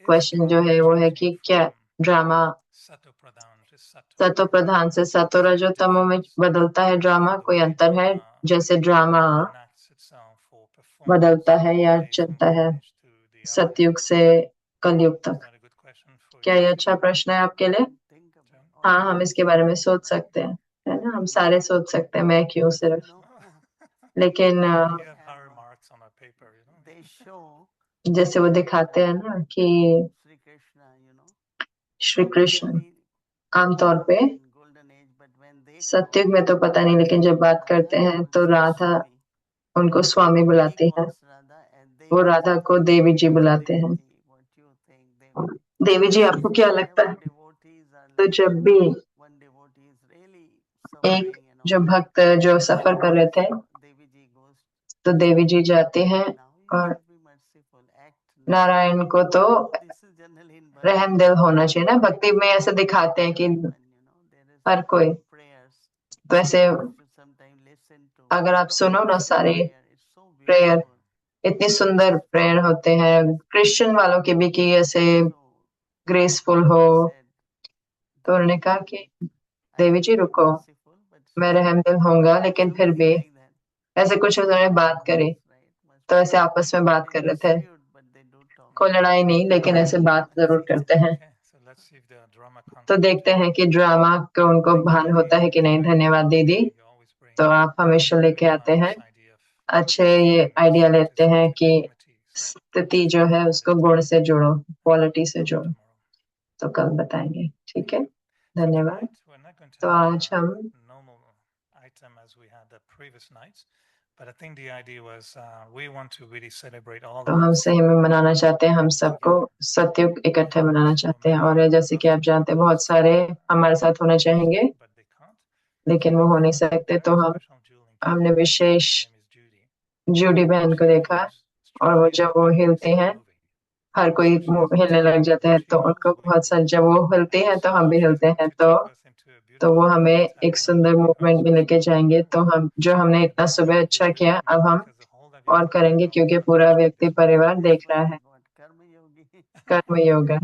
क्वेश्चन जो
drama
है वो है
changing
कि क्या
from
drama
sato pradhan to
सतो प्रधान से सतो
is there a
रजोतमो में
difference
बदलता है ड्रामा,
in the
कोई
way
अंतर है।
drama
जैसे drama
enacts itself or performs
बदलता है या
maybe from
चलता है
golden age to the hour?
सतयुग से कलयुग
Is
तक।
that a good question for
क्या
you
ये
to
अच्छा प्रश्न है आपके लिए?
Think about all
हाँ,
of
हम
us
इसके
should
बारे में
think
सोच
about
सकते
it.
हैं, है ना, हम सारे सोच सकते हैं, मैं क्यों
Because,
सिर्फ।
you know,
लेकिन
we
they
have higher
have,
marks on our paper, you know.
they show
जैसे वो दिखाते हैं ना कि
Sri Krishna, you know,
Shri Krishna
generally
आमतौर पे
in golden age, but when they
सतयुग
talk,
में तो पता नहीं, लेकिन जब बात करते
Radha
हैं
calls
तो
her
राधा
Swami.
उनको स्वामी
He
बुलाती है,
calls Radha and
वो
Devi
राधा
ji.
को देवी जी बुलाते हैं।
Devi ji, what you think, Devi ji?
देवी जी, आपको क्या लगता
Whenever
है?
devotees are
तो
like,
जब भी
one devotee is really
एक
suffering and
जो
all,
भक्त जो सफर कर रहे थे,
Devi ji goes,
तो देवी जी जाते हैं
now you
और
should be merciful, act now.
Narayan को तो
So this is generally in bhakti.
रहम दिल होना चाहिए ना। भक्ति में ऐसे दिखाते हैं कि
Everyone, you know, there is
हर कोई।
prayers.
तो ऐसे
You should sometime listen to
अगर आप सुनो ना
Christian
सारे
prayer. It's so
prayer,
beautiful.
इतनी सुंदर प्रेयर होते हैं क्रिश्चियन वालों के भी कि ऐसे
So
ग्रेसफुल हो।
Devi said,
तो उन्होंने कहा
Devi
कि
ji, I
Devi
should
ji
be
रुको,
merciful, but
मैं
still
रहम दिल होऊंगा, लेकिन फिर
something
भी
like that.
ऐसे कुछ उन्होंने बात करी।
Right? Must
तो
be
ऐसे आपस में बात
they
कर रहे थे,
dispute, but they do talk.
कोई लड़ाई नहीं, लेकिन ऐसे बात जरूर करते हैं।
Okay, so let's see if the drama
तो
concept
देखते
still
हैं
works.
कि ड्रामा को उनको
Thank you,
भान
Didi.
होता है कि नहीं।
Very
धन्यवाद दीदी।
you always bring
तो आप हमेशा लेके
very
आते हैं,
nice idea of
अच्छे ये आइडिया लेते हैं कि
qualities.
स्थिति जो है उसको गुण से जोड़ो, क्वालिटी से
Tell me
जोड़ो।
tomorrow.
तो कल बताएंगे, ठीक है,
So
धन्यवाद।
tonight we're not going to
तो
have
आज हम
a normal item as we had a pre previous nights. But I think the idea was we want to really celebrate all
तो
of
हम
us.
सही में मनाना चाहते हैं, हम सबको सतयुग इकट्ठे मनाना चाहते हैं। और जैसे कि आप जानते हैं बहुत सारे हमारे साथ होना चाहेंगे लेकिन वो हो नहीं सकते, तो हमने विशेष जूडी बहन को देखा और वो जब वो हिलती हैं हर कोई हिलने लग जाता है, तो उनको बहुत सारे जब वो हिलती हैं तो हम भी हिलते हैं, तो वो हमें एक सुंदर मूवमेंट में लेके जाएंगे। तो हम जो हमने इतना सुबह अच्छा किया अब हम और करेंगे क्योंकि पूरा व्यक्ति परिवार देख रहा है। कर्म योगा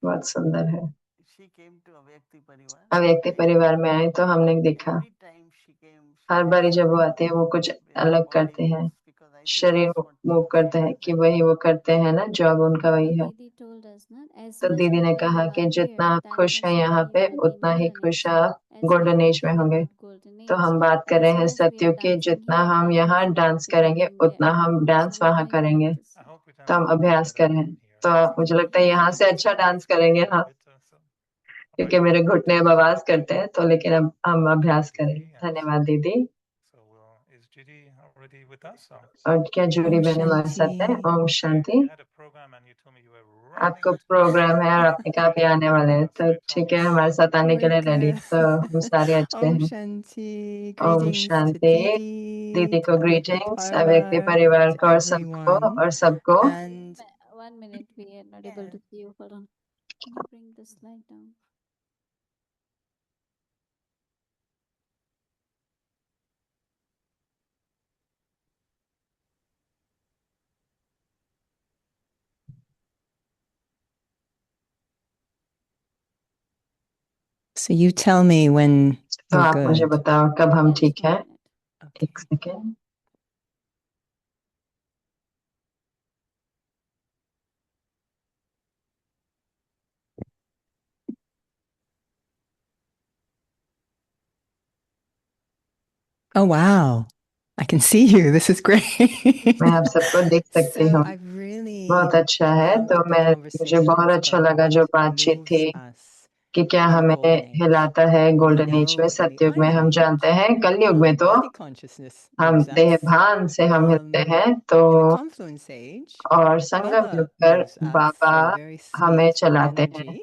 बहुत सुंदर है। अव्यक्ति परिवार में आए तो हमने देखा हर बारी जब वो आते हैं वो कुछ अलग करते हैं, शरीर मूव करता है कि वही वो करते हैं ना, जॉब उनका वही है। तो दीदी ने कहा कि जितना आप खुश हैं यहाँ पे उतना ही खुश आप गोल्डन एज में होंगे। तो हम बात कर रहे हैं सत्युग की, जितना हम यहाँ डांस करेंगे उतना हम डांस वहाँ करेंगे। तो हम अभ्यास करें, तो मुझे लगता है यहाँ से अच्छा डांस करेंगे हम, क्योंकि मेरे घुटने अब आवाज करते हैं, तो लेकिन अब हम अभ्यास करें। धन्यवाद दीदी। और क्या जूडी बहन हमारे साथ है? ओम शांति। आपको प्रोग्राम है और आपने कहा भी आने वाले हैं, तो ठीक है हमारे साथ आने के लिए रेडी। तो हम सारे अच्छे हैं। ओम शांति। दीदी को ग्रीटिंग्स, अव्यक्ति परिवार को और सबको।
1 minute, we are not able to see you. Hold on. Can you bring the slide down?
So you tell me when
तो
we're
आप मुझे
good.
बताओ कब हम
Yes,
ठीक
1
है।
minute.
एक second.
Oh wow, I can see you. This is great.
मैं आप सबको देख सकती
So
हूँ,
I really
बहुत अच्छा है।
loved
तो
the
मुझे बहुत
conversations
अच्छा
about
लगा जो
what
बातचीत
moves
थी
us
कि क्या
in the
हमें
golden age.
हिलाता है
We
गोल्डन एज में,
know in the
सतयुग में। हम
iron
जानते
age,
हैं कलयुग में तो
body consciousness
हम
moves
देह
us.
भान से हम हिलते हैं, तो
In the confluence age,
और संगम
Baba
युग पर
moves us
Baba
with very
हमें
sweet
चलाते हैं।
energy.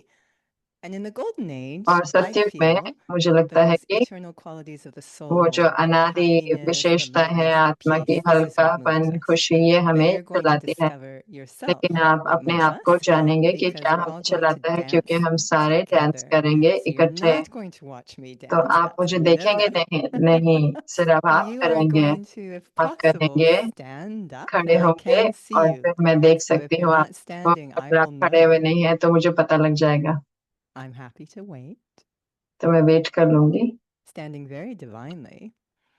And in the golden age,
और
I
सतयुग में
feel
मुझे लगता है
those
कि
eternal qualities of the
वो जो
soul, the
अनादि
happiness, the
विशेषता है
lightness, the
आत्मा की,
peace, this is what moves
हल्कापन,
us.
खुशी, ये
But
हमें
you're going to
चलाती है।
discover yourself
लेकिन आप
what
अपने
moves
आप को
us,
जानेंगे कि
because
क्या
we're
हमें
all going to
चलाता है, क्योंकि
dance
हम सारे डांस
together.
करेंगे
So you're
इकट्ठे।
not going to watch me
तो
dance.
आप मुझे
That's
देखेंगे
no.
नहीं, सिर्फ आप
You are
करेंगे।
going to, if
आप
possible,
करेंगे,
stand up
खड़े
and I
होंगे
can see
और
you.
फिर मैं देख
So if
सकती
you're
हूँ
not
आपको।
standing, I
अगर आप
will
खड़े हुए
know.
नहीं हैं तो मुझे पता लग जाएगा,
I'm happy to wait,
तो मैं वेट कर लूंगी।
standing very divinely.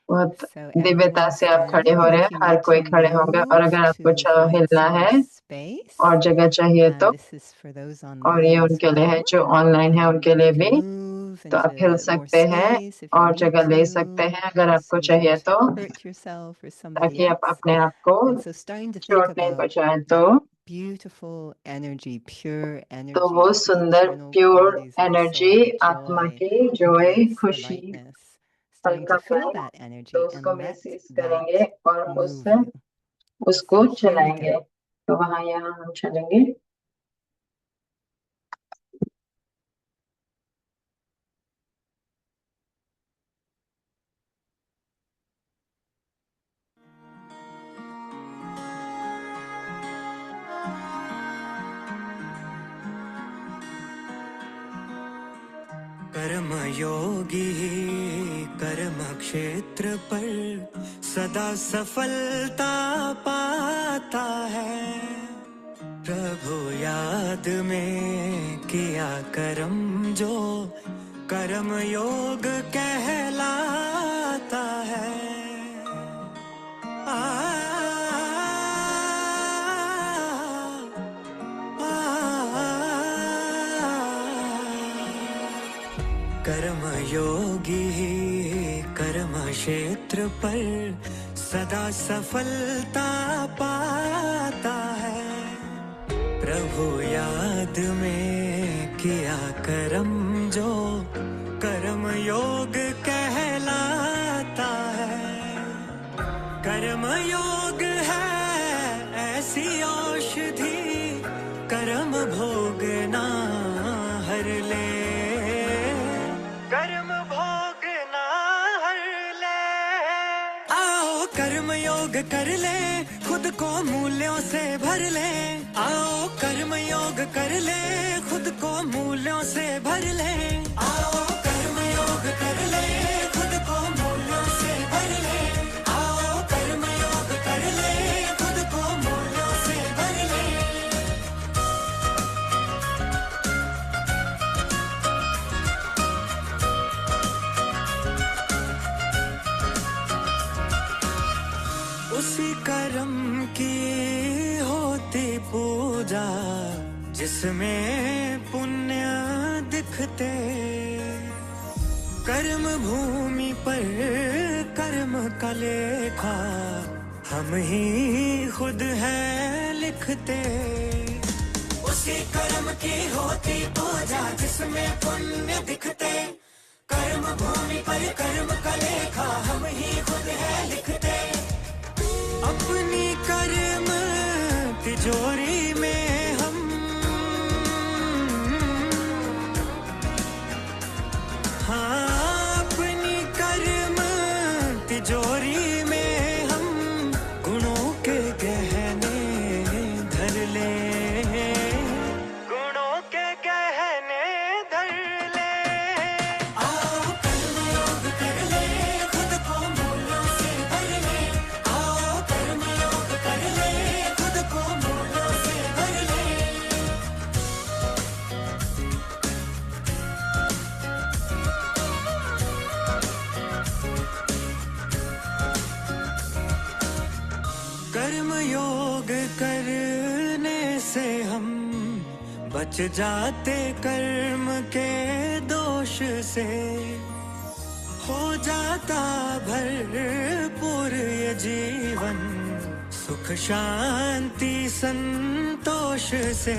बहुत
So
दिव्यता
everyone
से आप खड़े
standing,
हो
and
रहे
if
हैं,
you
हर
need
कोई
to
खड़े होंगे। और
move
अगर आपको
to find
हिलना
some
है
more space,
और जगह चाहिए
and
तो,
this is for those
और ये
online as
उनके लिए है
well,
जो ऑनलाइन है उनके लिए
you
भी,
can move
तो आप हिल
into more
सकते हैं
space if you
और
need
जगह ले सकते
to,
हैं अगर आपको
so you
चाहिए
don't
तो,
hurt yourself or somebody
ताकि आप
else.
अपने आप को
And so starting to think
चोट नहीं
about
पहुंचाएं।
that beautiful energy, pure
तो वो
energy, the
सुंदर
eternal
pure
qualities of the
energy,
soul, the
आत्मा
joy,
की,
the
जॉय,
bliss, the
खुशी,
lightness, starting to feel
हल्कापन,
that
तो
energy
उसको
and let
महसूस
that
करेंगे और
move
उससे
you.
उसको
So here we
चलाएंगे।
go.
तो वहां यहाँ हम चलेंगे।
कर्म योगी कर्म क्षेत्र पर सदा सफलता पाता है। प्रभु याद में किया कर्म जो कर्म योग कहलाता है। कर्म योगी कर्म क्षेत्र पर सदा सफलता पाता है। प्रभु याद में किया कर्म जो कर्म योग कहलाता कर्म योग है ऐसी औषधि कर्म भोगना हर ले कर्म भोगना हर ले आओ कर्म योग कर ले खुद को मूल्यों से भर ले आओ कर्म योग कर ले खुद को मूल्यों से भर ले आओ कर्म योग कर ले खुद को मूल्यों से भर ले आओ कर्म योग कर ले खुद को मूल्यों से भर ले उसी कर्म की होती पूजा जिसमें पुण्य दिखते कर्म भूमि पर कर्म का लेखा हम ही खुद है लिखते उसी कर्म की होती पूजा जिसमें पुण्य दिखते कर्म भूमि पर कर्म का लेखा हम ही खुद है लिखते अपनी कर्म तिजोरी में हम हाँ अपनी कर्म तिजोरी में हम गुणों के गहने धर ले गुणों के गहने धर ले आओ कर्म योग कर ले खुद को मूल्यों से भर ले आओ कर्म योग कर ले खुद को मूल्यों से भर ले कर्म योग करने से हम बच जाते कर्म के दोष से हो जाता भरपूर ये जीवन सुख शांति संतोष से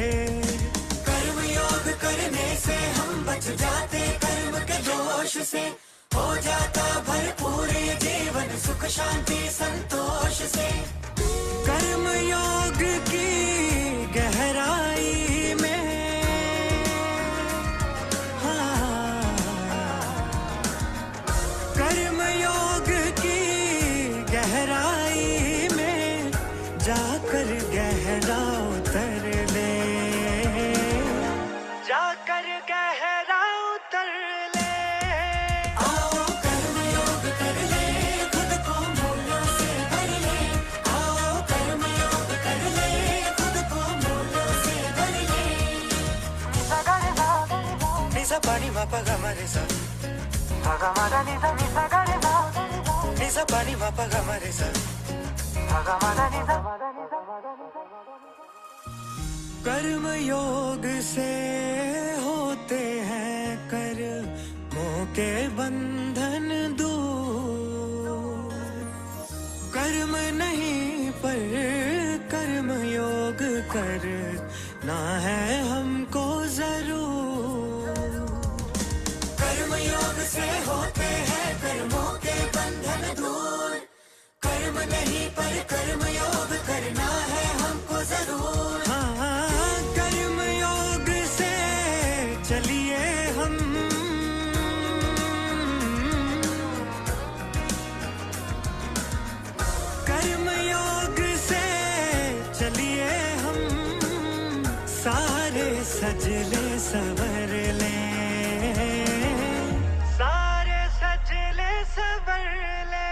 कर्म योग करने से हम बच जाते कर्म के दोष से हो जाता भरपूर ये जीवन सुख शांति संतोष से कर्म योग की गहराई में हाँ कर्म योग की गहराई में जाकर गहरा उतर ले जाकर गहरा उतर ले आओ कर्म योग कर ले खुद को मूल्यों से भर ले आओ कर्म योग कर ले खुद को मूल्यों से भर ले निसा पानी मापा गमारे सा गमारा निसा निसा गरे सा निसा पानी मापा गमारे सा गमारा निसा कर्म योग से होते हैं कर्मों के बंधन दूर कर्म नहीं पर कर्म योग करना है हमको जरूर कर्म योग से होते हैं कर्मों के बंधन दूर कर्म नहीं पर कर्म योग करना है हमको जरूर हाँ कर्म योग से चलिए हम कर्म योग से चलिए हम सारे सजले सवर ले सारे सजले सवर ले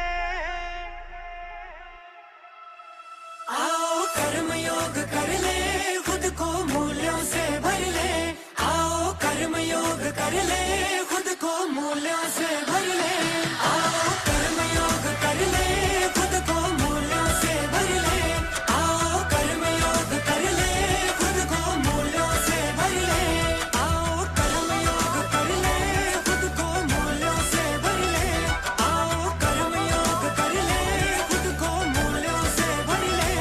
आओ कर्म योग कर ले खुद को मूल्यों से भर ले आओ कर्म योग कर ले खुद को मूल्यों से भर ले आओ कर्म योग कर ले खुद को मूल्यों से भर ले आओ कर्म योग कर ले खुद को मूल्यों से भर ले आओ कर्म योग कर ले खुद को मूल्यों से भर ले आओ कर्म योग कर ले खुद को मूल्यों से भर ले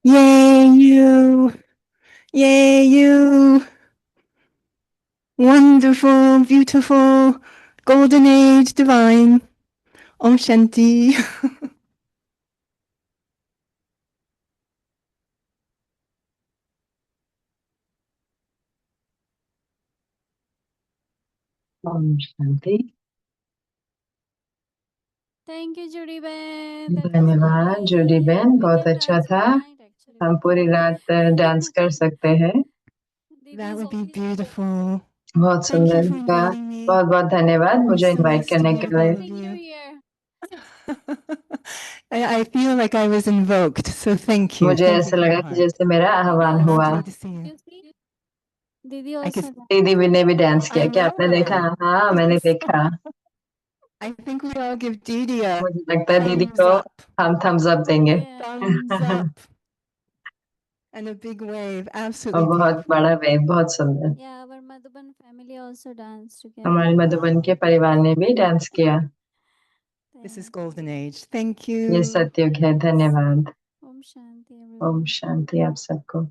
Yay, you! Yay, you! Wonderful, beautiful, golden age, divine. Om Shanti.
Om Shanti.
Thank you, Judy Ben. That was
धन्यवाद जूडी
amazing.
बेन,
We
बहुत
can
अच्छा
dance
था.
all night actually.
हम पूरी रात डांस कर सकते हैं.
Didi
That
is
would be
always
beautiful.
बहुत
Thank you
सुंदर
for
था.
inviting me.
बहुत बहुत धन्यवाद
I'm
मुझे
so
इनवाइट
nice to
करने
be
के
with
लिए.
all of
having you
you.
here.
I feel like I was invoked, so thank you.
मुझे
Thank you
ऐसा
from
लगा
the
कि
heart.
जैसे मेरा आह्वान हुआ.
Lovely to see you.
You see? Didi
I
also
could,
dance.
दीदी भी ने भी डांस किया.
I
क्या आपने देखा?
know.
हाँ, मैंने देखा.
I think we all give Didi a
मुझे लगता है दीदी
thumbs
को
up.
हम थम्स अप देंगे.
Yeah.
Thumbs up. And a big wave.
और
Absolutely
बहुत
beautiful.
बड़ा वे, बहुत सुंदर.
Yeah, our Madhuban family also danced
हमारे
together.
मधुबन के परिवार ने भी डांस किया.
This is
Thank
golden age. Thank
ये
you.
सत्युग है. धन्यवाद.
Om Shanti,
ओम
everyone.
शांति आप सबको.